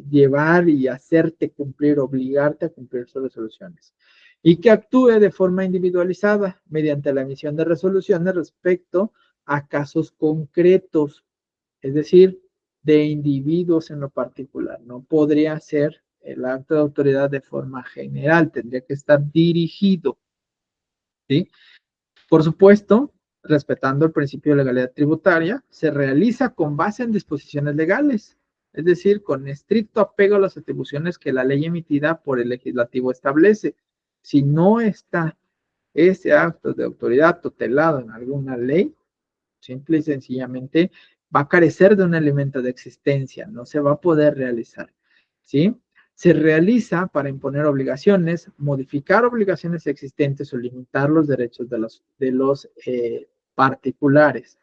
llevar y hacerte cumplir, obligarte a cumplir sus resoluciones. Y que actúe de forma individualizada mediante la emisión de resoluciones respecto a casos concretos, es decir, de individuos en lo particular. No podría ser el acto de autoridad de forma general, tendría que estar dirigido, ¿sí? Por supuesto, respetando el principio de legalidad tributaria, se realiza con base en disposiciones legales, es decir, con estricto apego a las atribuciones que la ley emitida por el legislativo establece. Si no está ese acto de autoridad tutelado en alguna ley, simple y sencillamente va a carecer de un elemento de existencia, no se va a poder realizar, ¿sí? Se realiza para imponer obligaciones, modificar obligaciones existentes o limitar los derechos de los particulares,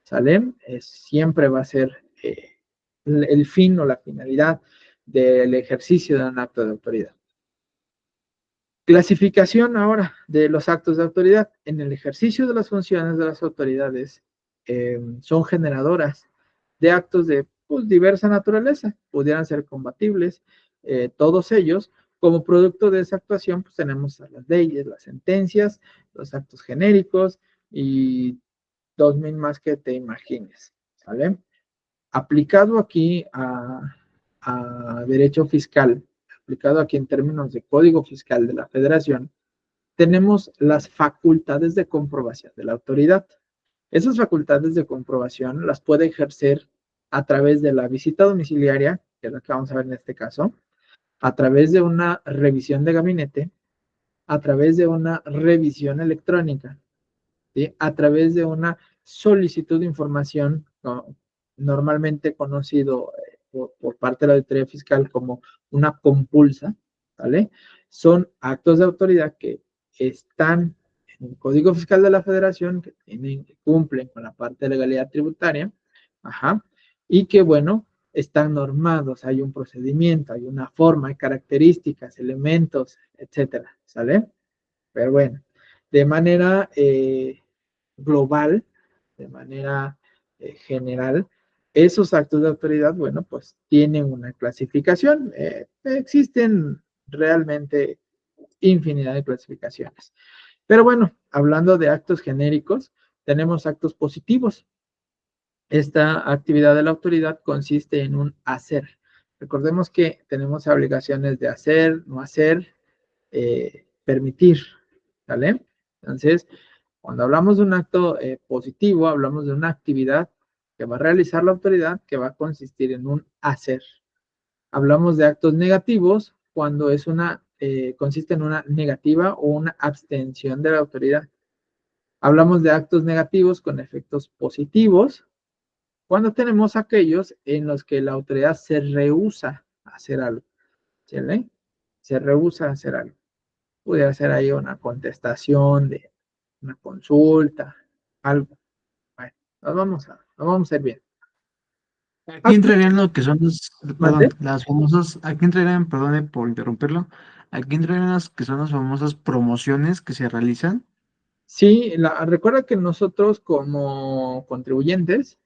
¿sale? Siempre va a ser el fin o la finalidad del ejercicio de un acto de autoridad. Clasificación ahora de los actos de autoridad. En el ejercicio de las funciones de las autoridades son generadoras de actos de pues, diversa naturaleza, pudieran ser compatibles, todos ellos. Como producto de esa actuación, pues tenemos las leyes, las sentencias, los actos genéricos y 2000 más que te imagines, ¿sale? Aplicado aquí a derecho fiscal, aplicado aquí en términos de código fiscal de la federación, tenemos las facultades de comprobación de la autoridad. Esas facultades de comprobación las puede ejercer a través de la visita domiciliaria, que es la que vamos a ver en este caso, a través de una revisión de gabinete, a través de una revisión electrónica, ¿sí? A través de una solicitud de información, ¿no? Normalmente conocido por parte de la auditoría fiscal como una compulsa, ¿vale? Son actos de autoridad que están en el Código Fiscal de la Federación, que cumplen con la parte de legalidad tributaria, ajá, y que, bueno, están normados, hay un procedimiento, hay una forma, hay características, elementos, etcétera, ¿sale? Pero bueno, de manera global, de manera general, esos actos de autoridad, bueno, pues tienen una clasificación. Existen realmente infinidad de clasificaciones. Pero bueno, hablando de actos genéricos, tenemos actos positivos. Esta actividad de la autoridad consiste en un hacer. Recordemos que tenemos obligaciones de hacer, no hacer, permitir, ¿vale? Entonces, cuando hablamos de un acto positivo, hablamos de una actividad que va a realizar la autoridad que va a consistir en un hacer. Hablamos de actos negativos cuando consiste en una negativa o una abstención de la autoridad. Hablamos de actos negativos con efectos positivos cuando tenemos aquellos en los que la autoridad se rehúsa a hacer algo, ¿sí? Se rehúsa a hacer algo. Pudiera ser ahí una contestación de una consulta, algo. Bueno, nos vamos a ir bien. Aquí entrarían lo que son ¿Mande? las famosas, aquí entrarían, perdone por interrumpirlo, aquí entrarían las que son las famosas promociones que se realizan. Sí, recuerda que nosotros como contribuyentes,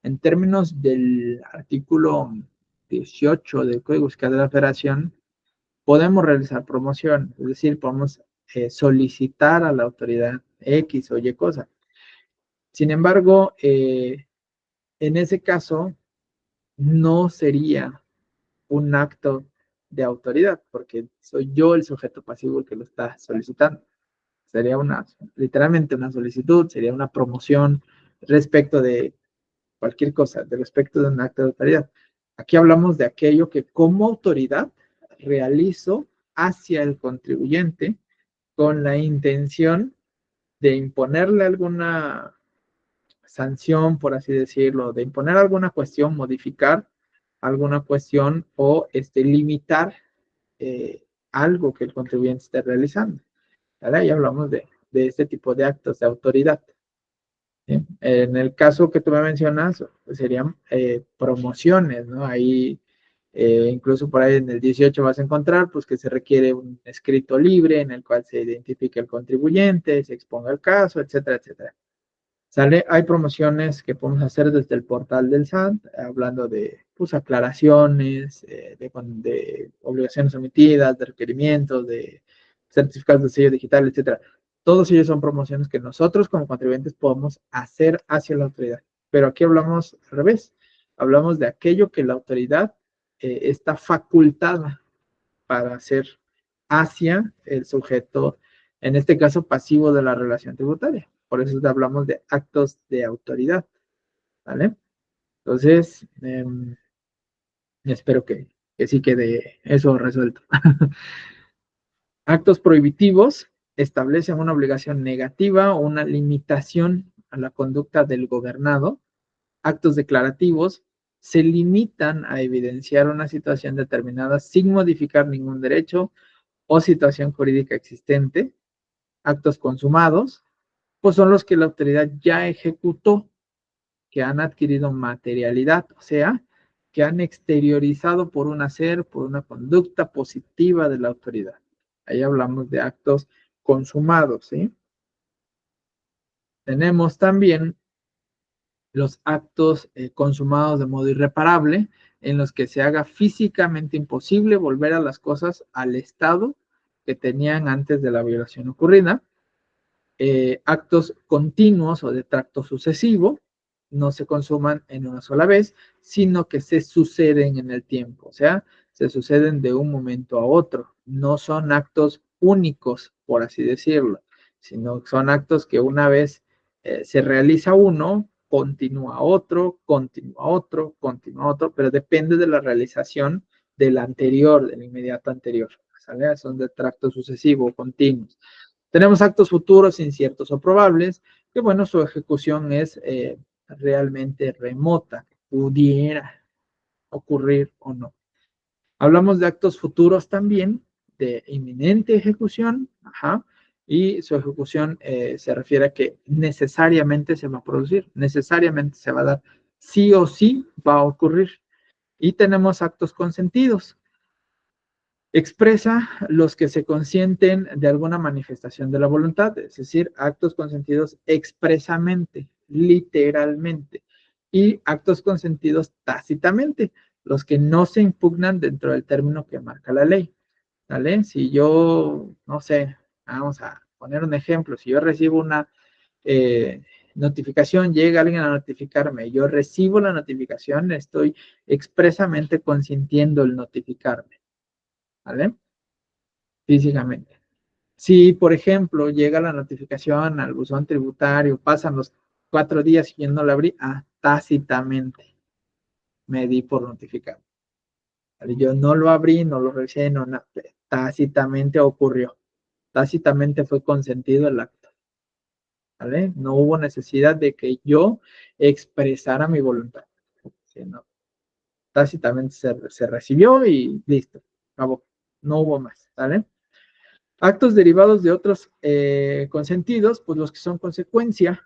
en términos del artículo 18 del Código Fiscal de la Federación, podemos realizar promoción, es decir, podemos solicitar a la autoridad X o Y cosa. Sin embargo, en ese caso, no sería un acto de autoridad, porque soy yo el sujeto pasivo el que lo está solicitando. Sería literalmente una solicitud, sería una promoción respecto de cualquier cosa, de respecto de un acto de autoridad. Aquí hablamos de aquello que como autoridad realizo hacia el contribuyente con la intención de imponerle alguna sanción, por así decirlo, de imponer alguna cuestión, modificar alguna cuestión o limitar algo que el contribuyente esté realizando. ¿Vale? Ya hablamos de este tipo de actos de autoridad. ¿Sí? En el caso que tú me mencionas, pues serían promociones, ¿no? Ahí, incluso por ahí en el 18 vas a encontrar, pues que se requiere un escrito libre en el cual se identifique el contribuyente, se exponga el caso, etcétera, etcétera. ¿Sale? Hay promociones que podemos hacer desde el portal del SAT, hablando de pues, aclaraciones, de obligaciones omitidas, de requerimientos, de certificados de sello digital, etcétera. Todos ellos son promociones que nosotros como contribuyentes podemos hacer hacia la autoridad. Pero aquí hablamos al revés. Hablamos de aquello que la autoridad está facultada para hacer hacia el sujeto, en este caso pasivo de la relación tributaria. Por eso hablamos de actos de autoridad, ¿vale? Entonces, espero que sí quede eso resuelto. Actos prohibitivos establecen una obligación negativa o una limitación a la conducta del gobernado. Actos declarativos se limitan a evidenciar una situación determinada sin modificar ningún derecho o situación jurídica existente. Actos consumados, pues son los que la autoridad ya ejecutó, que han adquirido materialidad, o sea, que han exteriorizado por un hacer, por una conducta positiva de la autoridad. Ahí hablamos de actos consumados, ¿sí? Tenemos también los actos consumados de modo irreparable, en los que se haga físicamente imposible volver a las cosas al estado que tenían antes de la violación ocurrida. Actos continuos o de tracto sucesivo no se consuman en una sola vez, sino que se suceden en el tiempo, o sea, se suceden de un momento a otro. No son actos únicos, por así decirlo, sino son actos que una vez se realiza uno, continúa otro, continúa otro, continúa otro, pero depende de la realización del anterior, del inmediato anterior. ¿Sale? Son de tracto sucesivo, continuos. Tenemos actos futuros, inciertos o probables, que bueno, su ejecución es realmente remota, pudiera ocurrir o no. Hablamos de actos futuros también, de inminente ejecución, ajá, y su ejecución se refiere a que necesariamente se va a producir, necesariamente se va a dar, sí o sí va a ocurrir. Y tenemos actos consentidos. Expresa los que se consienten de alguna manifestación de la voluntad, es decir, actos consentidos expresamente, literalmente, y actos consentidos tácitamente, los que no se impugnan dentro del término que marca la ley. ¿Vale? Si yo, no sé, vamos a poner un ejemplo, si yo recibo una notificación, llega alguien a notificarme, yo recibo la notificación, estoy expresamente consintiendo el notificarme. ¿Vale? Físicamente. Si, por ejemplo, llega la notificación al buzón tributario, pasan los 4 días y yo no la abrí, tácitamente me di por notificado. ¿Vale? Yo no lo abrí, no lo revisé, no, tácitamente ocurrió. Tácitamente fue consentido el acto. ¿Vale? No hubo necesidad de que yo expresara mi voluntad. Sino tácitamente se recibió y listo, acabó. No hubo más. ¿Vale? Actos derivados de otros consentidos, pues los que son consecuencia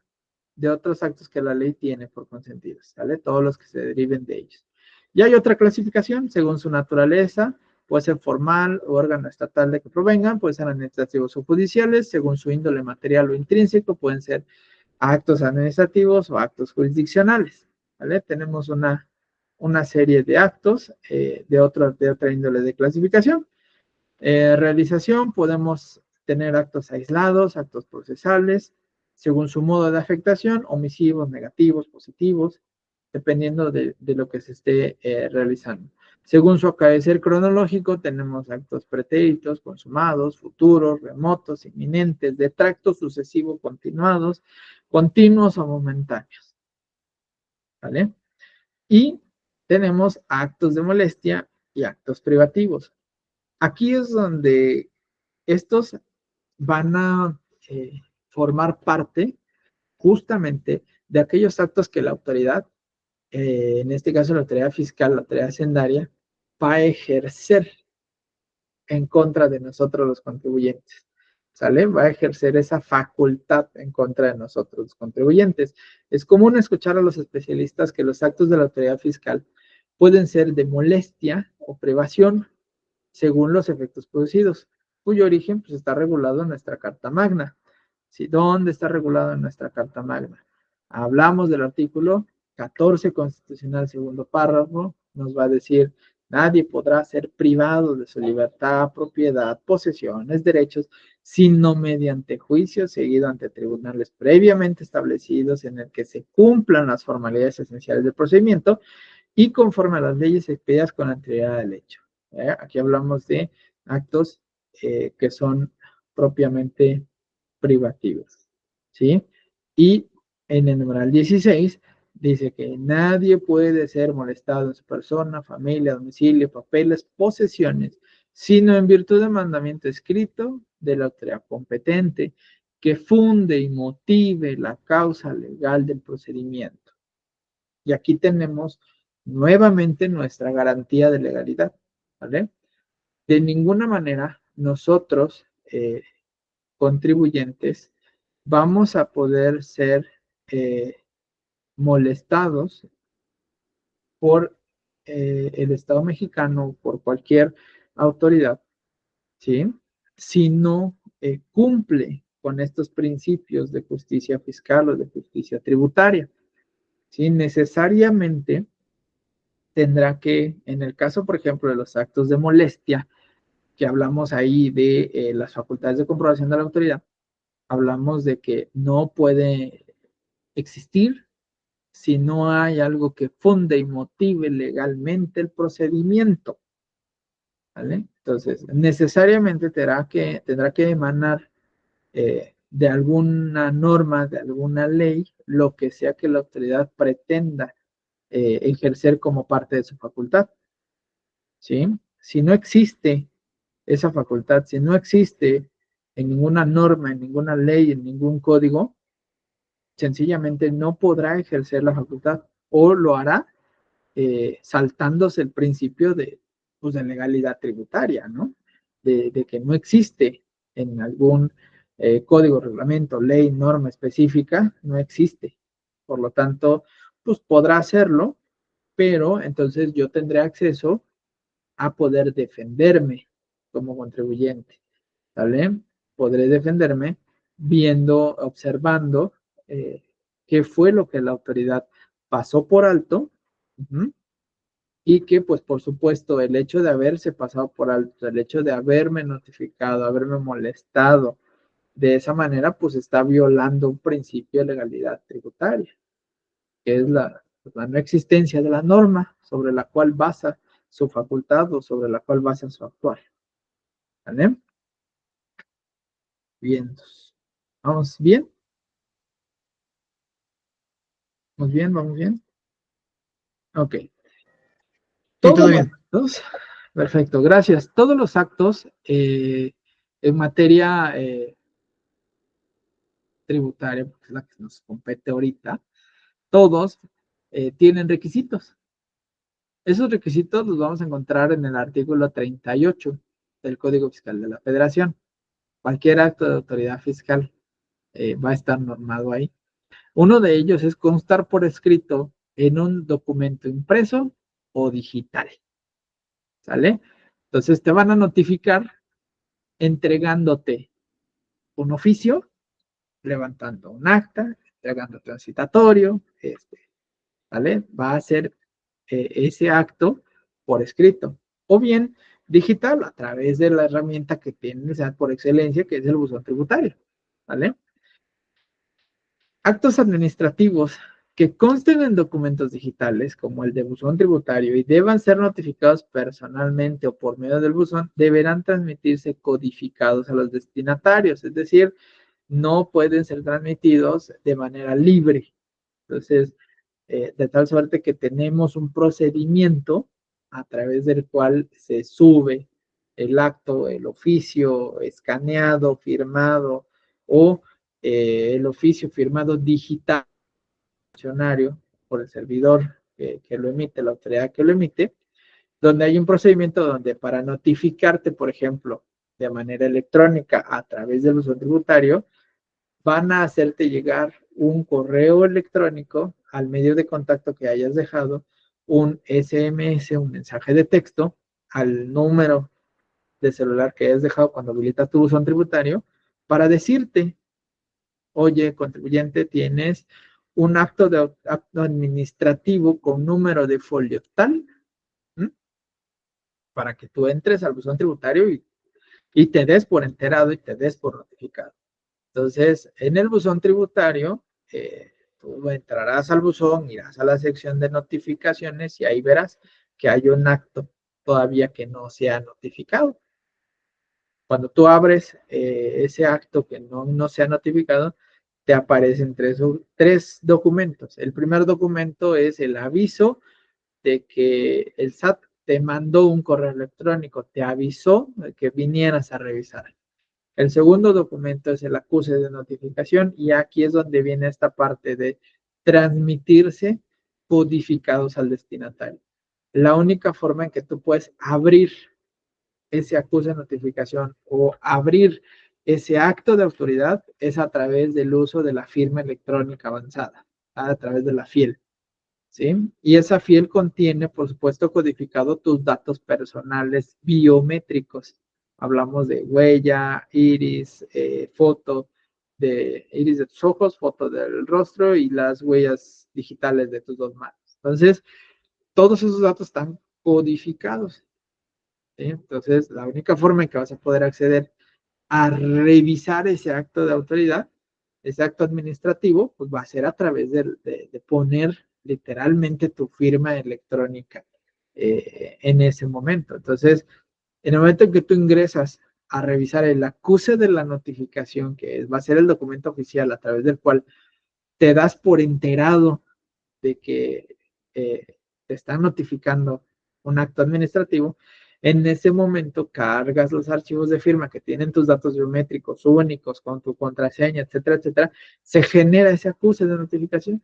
de otros actos que la ley tiene por consentidos, ¿vale? Todos los que se deriven de ellos. Y hay otra clasificación, según su naturaleza, puede ser formal o órgano estatal de que provengan, pueden ser administrativos o judiciales, según su índole material o intrínseco, pueden ser actos administrativos o actos jurisdiccionales, ¿vale? Tenemos una serie de actos de otra índole de clasificación. Realización, podemos tener actos aislados, actos procesables, según su modo de afectación, omisivos, negativos, positivos, dependiendo de lo que se esté realizando. Según su acaecer cronológico, tenemos actos pretéritos, consumados, futuros, remotos, inminentes, de tracto sucesivo, continuados, continuos o momentáneos. ¿Vale? Y tenemos actos de molestia y actos privativos. Aquí es donde estos van a formar parte justamente de aquellos actos que la autoridad, en este caso la autoridad fiscal, la autoridad hacendaria, va a ejercer en contra de nosotros los contribuyentes. ¿Sale? Va a ejercer esa facultad en contra de nosotros los contribuyentes. Es común escuchar a los especialistas que los actos de la autoridad fiscal pueden ser de molestia o privación según los efectos producidos, cuyo origen pues, está regulado en nuestra Carta Magna. ¿Sí? ¿Dónde está regulado en nuestra Carta Magna? Hablamos del artículo 14 constitucional, segundo párrafo, nos va a decir, nadie podrá ser privado de su libertad, propiedad, posesiones, derechos, sino mediante juicio seguido ante tribunales previamente establecidos en el que se cumplan las formalidades esenciales del procedimiento y conforme a las leyes expedidas con anterioridad del hecho. Aquí hablamos de actos que son propiamente privativos, ¿sí? Y en el numeral 16 dice que nadie puede ser molestado en su persona, familia, domicilio, papeles, posesiones, sino en virtud de mandamiento escrito de la autoridad competente que funde y motive la causa legal del procedimiento. Y aquí tenemos nuevamente nuestra garantía de legalidad, ¿vale? De ninguna manera nosotros, contribuyentes, vamos a poder ser molestados por el Estado mexicano, por cualquier autoridad, ¿sí? Si no cumple con estos principios de justicia fiscal o de justicia tributaria, ¿sí? Necesariamente tendrá que, en el caso, por ejemplo, de los actos de molestia, que hablamos ahí de las facultades de comprobación de la autoridad, hablamos de que no puede existir si no hay algo que funde y motive legalmente el procedimiento, ¿vale? Entonces, necesariamente tendrá que emanar de alguna norma, de alguna ley, lo que sea que la autoridad pretenda ejercer como parte de su facultad, ¿sí? Si no existe esa facultad, si no existe en ninguna norma, en ninguna ley, en ningún código, sencillamente no podrá ejercer la facultad o lo hará saltándose el principio de, pues, de legalidad tributaria, ¿no? De que no existe en algún código, reglamento, ley, norma específica, no existe. Por lo tanto, pues podrá hacerlo, pero entonces yo tendré acceso a poder defenderme como contribuyente, ¿vale? Podré defenderme viendo, observando qué fue lo que la autoridad pasó por alto, uh-huh, y que pues por supuesto el hecho de haberse pasado por alto, el hecho de haberme notificado, haberme molestado de esa manera, pues está violando un principio de legalidad tributaria, que es la no existencia de la norma sobre la cual basa su facultad o sobre la cual basa su actuar. ¿Vale? Bien. ¿Vamos bien? ¿Vamos bien? ¿Vamos bien? Ok. Sí, todo Todos los bien. actos, perfecto, gracias. Todos los actos en materia tributaria, porque es la que nos compete ahorita, todos tienen requisitos. Esos requisitos los vamos a encontrar en el artículo 38 del Código Fiscal de la Federación. Cualquier acto de autoridad fiscal va a estar normado ahí. Uno de ellos es constar por escrito en un documento impreso o digital. ¿Sale? Entonces te van a notificar entregándote un oficio, levantando un acta, entregándote un citatorio, ¿vale? Va a ser ese acto por escrito. O bien digital a través de la herramienta que tienes por excelencia, que es el buzón tributario, ¿vale? Actos administrativos que consten en documentos digitales, como el de buzón tributario, y deban ser notificados personalmente o por medio del buzón, deberán transmitirse codificados a los destinatarios, es decir, no pueden ser transmitidos de manera libre. Entonces, de tal suerte que tenemos un procedimiento a través del cual se sube el acto, el oficio escaneado, firmado o el oficio firmado digital funcionario, por el servidor que lo emite, la autoridad que lo emite, donde hay un procedimiento donde para notificarte, por ejemplo, de manera electrónica a través del buzón tributario, van a hacerte llegar un correo electrónico al medio de contacto que hayas dejado, un SMS, un mensaje de texto, al número de celular que hayas dejado cuando habilitas tu buzón tributario, para decirte, oye, contribuyente, tienes un acto administrativo con número de folio tal, ¿m? Para que tú entres al buzón tributario y te des por enterado y te des por notificado. Entonces, en el buzón tributario, tú entrarás al buzón, irás a la sección de notificaciones y ahí verás que hay un acto todavía que no se ha notificado. Cuando tú abres ese acto que no se ha notificado, te aparecen tres documentos. El primer documento es el aviso de que el SAT te mandó un correo electrónico, te avisó de que vinieras a revisar. El segundo documento es el acuse de notificación y aquí es donde viene esta parte de transmitirse codificados al destinatario. La única forma en que tú puedes abrir ese acuse de notificación o abrir ese acto de autoridad es a través del uso de la firma electrónica avanzada, a través de la FIEL. ¿Sí? Y esa fiel contiene, por supuesto, codificado tus datos personales biométricos. Hablamos de huella, iris, foto de iris de tus ojos, foto del rostro y las huellas digitales de tus dos manos. Entonces, todos esos datos están codificados. ¿Sí? Entonces, la única forma en que vas a poder acceder a revisar ese acto de autoridad, ese acto administrativo, pues va a ser a través de poner literalmente tu firma electrónica en ese momento. Entonces, en el momento en que tú ingresas a revisar el acuse de la notificación, que va a ser el documento oficial a través del cual te das por enterado de que te están notificando un acto administrativo, en ese momento cargas los archivos de firma que tienen tus datos biométricos únicos con tu contraseña, etcétera, etcétera, se genera ese acuse de notificación,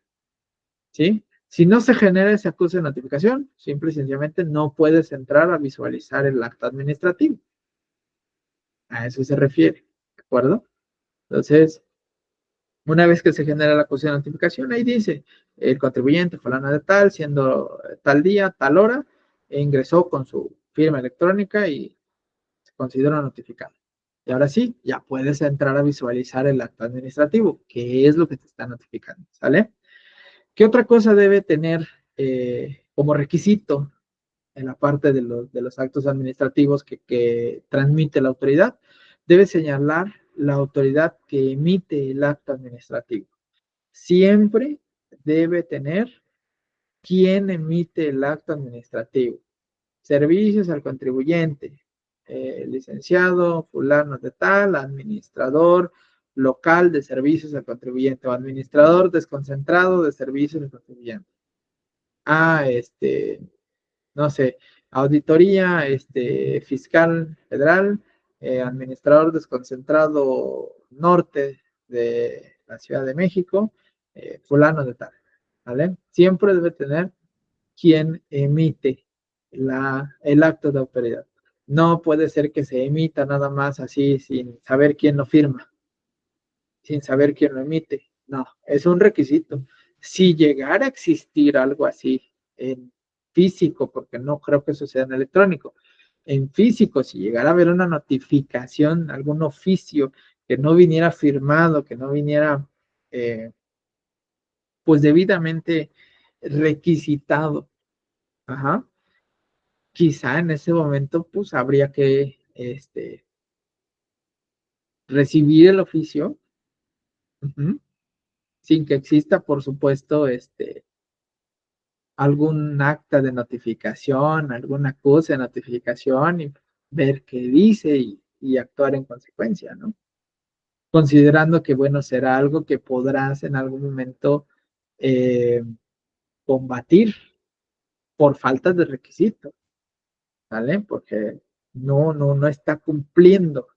¿sí? Si no se genera ese acuse de notificación, simple y sencillamente no puedes entrar a visualizar el acto administrativo. A eso se refiere, ¿de acuerdo? Entonces, una vez que se genera la acuse de notificación, ahí dice, el contribuyente fulano de tal, siendo tal día, tal hora, e ingresó con su firma electrónica y se considera notificado. Y ahora sí, ya puedes entrar a visualizar el acto administrativo, que es lo que te está notificando, ¿sale? ¿Qué otra cosa debe tener como requisito en la parte de los actos administrativos que transmite la autoridad? Debe señalar la autoridad que emite el acto administrativo. Siempre debe tener quien emite el acto administrativo. Servicios al contribuyente, licenciado fulano de tal, administrador local de servicios al contribuyente o administrador desconcentrado de servicios al contribuyente. No sé, auditoría, fiscal federal, administrador desconcentrado norte de la Ciudad de México, fulano de tal, ¿vale? Siempre debe tener quien emite el acto de autoridad. No puede ser que se emita nada más así sin saber quién lo firma, sin saber quién lo emite. No, es un requisito. Si llegara a existir algo así en físico, porque no creo que eso sea en electrónico, en físico, si llegara a haber una notificación, algún oficio que no viniera firmado, que no viniera pues debidamente requisitado, ajá, quizá en ese momento pues habría que recibir el oficio, uh-huh, sin que exista, por supuesto, algún acta de notificación, algún acuse de notificación y ver qué dice y actuar en consecuencia, ¿no? Considerando que, bueno, será algo que podrás en algún momento eh, combatir por falta de requisitos, ¿vale? Porque no está cumpliendo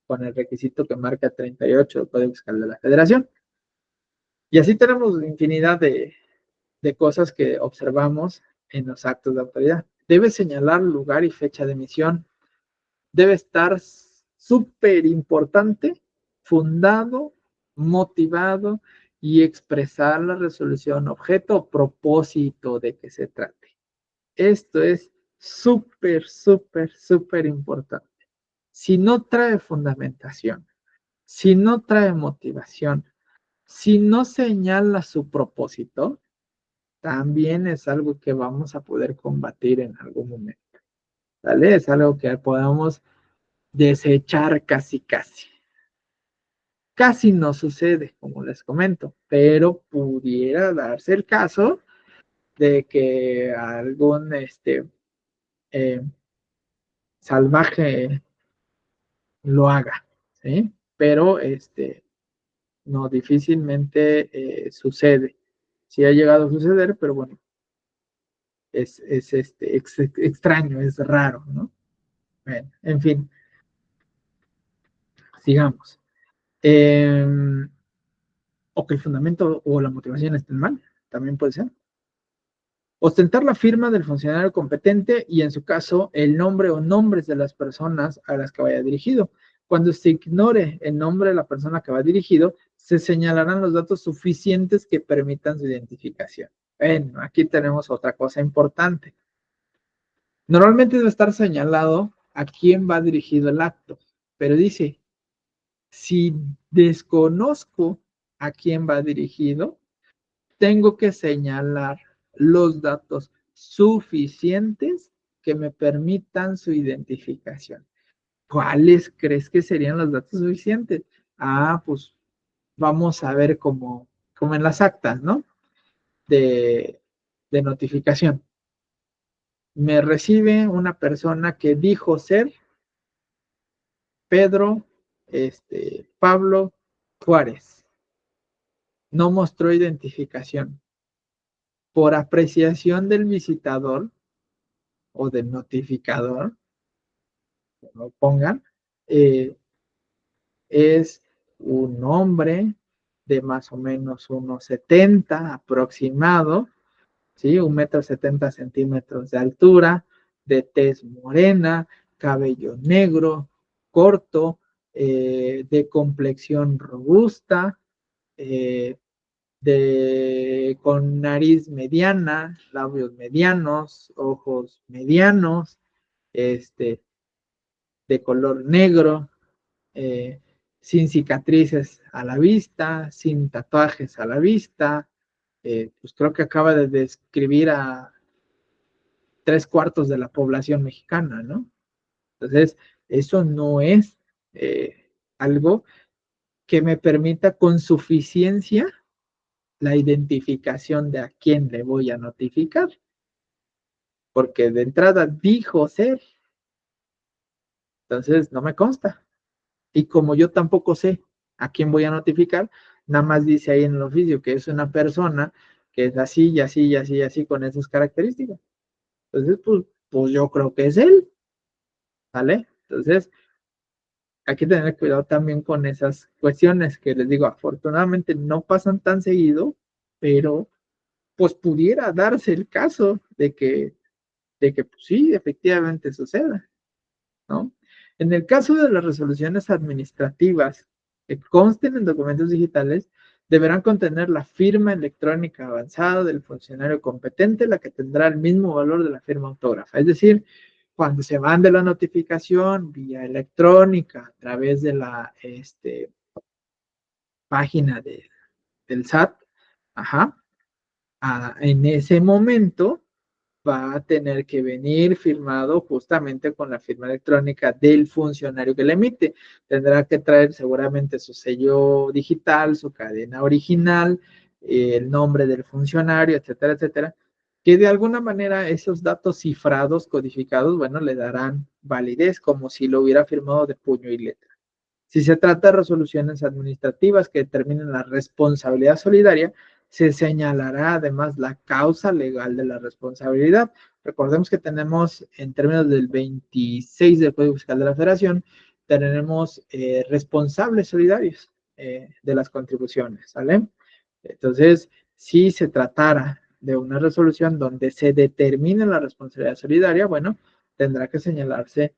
con el requisito que marca 38 del Código Fiscal de la Federación. Y así tenemos infinidad de cosas que observamos en los actos de autoridad. Debe señalar lugar y fecha de emisión. Debe estar súper importante, fundado, motivado y expresar la resolución, objeto o propósito de que se trate. Esto es súper, súper, súper importante. Si no trae fundamentación, si no trae motivación, si no señala su propósito, también es algo que vamos a poder combatir en algún momento. ¿Vale? Es algo que podemos desechar casi, casi. Casi no sucede, como les comento, pero pudiera darse el caso de que algún eh, salvaje lo haga, ¿sí? Pero no, difícilmente sucede. Sí ha llegado a suceder, pero bueno, es extraño, es raro, ¿no? Bueno, en fin, sigamos. Eh, o que el fundamento o la motivación estén mal, también puede ser. Ostentar la firma del funcionario competente y, en su caso, el nombre o nombres de las personas a las que vaya dirigido. Cuando se ignore el nombre de la persona que va dirigido, se señalarán los datos suficientes que permitan su identificación. Bueno, aquí tenemos otra cosa importante. Normalmente debe estar señalado a quién va dirigido el acto, pero dice, si desconozco a quién va dirigido, tengo que señalar los datos suficientes que me permitan su identificación. ¿Cuáles crees que serían los datos suficientes? Ah, pues vamos a ver como en las actas, ¿no? De, de notificación. Me recibe una persona que dijo ser Pedro, Pablo Juárez. No mostró identificación. Por apreciación del visitador o del notificador, lo pongan, eh, es un hombre de más o menos unos 70 aproximado, ¿sí? 1,70 m de altura, de tez morena, cabello negro, corto, de complexión robusta, eh, con nariz mediana, labios medianos, ojos medianos, de color negro, eh, sin cicatrices a la vista, sin tatuajes a la vista. Pues creo que acaba de describir a 3/4 de la población mexicana, ¿no? Entonces, eso no es algo que me permita con suficiencia la identificación de a quién le voy a notificar, porque de entrada dijo ser, entonces no me consta. Y como yo tampoco sé a quién voy a notificar, nada más dice ahí en el oficio que es una persona que es así y así y así y así con esas características. Entonces, pues yo creo que es él, ¿vale? Entonces, hay que tener cuidado también con esas cuestiones que les digo, afortunadamente no pasan tan seguido, pero pues pudiera darse el caso de que pues, sí, efectivamente suceda, ¿no? En el caso de las resoluciones administrativas que consten en documentos digitales, deberán contener la firma electrónica avanzada del funcionario competente, la que tendrá el mismo valor de la firma autógrafa. Es decir, cuando se mande la notificación vía electrónica a través de la página del SAT, ajá, en ese momento va a tener que venir firmado justamente con la firma electrónica del funcionario que le emite. Tendrá que traer seguramente su sello digital, su cadena original, el nombre del funcionario, etcétera, etcétera, que de alguna manera esos datos cifrados, codificados, bueno, le darán validez como si lo hubiera firmado de puño y letra. Si se trata de resoluciones administrativas que determinen la responsabilidad solidaria, se señalará además la causa legal de la responsabilidad. Recordemos que tenemos, en términos del 26 del Código Fiscal de la Federación, tenemos responsables solidarios de las contribuciones, ¿sale? Entonces, si se tratara de una resolución donde se determine la responsabilidad solidaria, bueno, tendrá que señalarse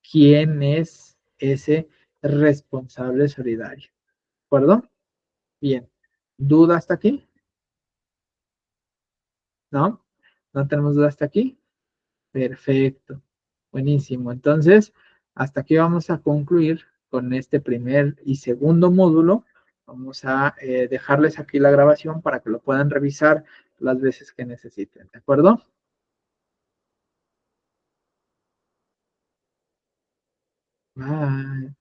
quién es ese responsable solidario. ¿De acuerdo? Bien. ¿Duda hasta aquí? ¿No? ¿No tenemos duda hasta aquí? Perfecto. Buenísimo. Entonces, hasta aquí vamos a concluir con este primer y segundo módulo. Vamos a dejarles aquí la grabación para que lo puedan revisar las veces que necesiten. ¿De acuerdo? Bye.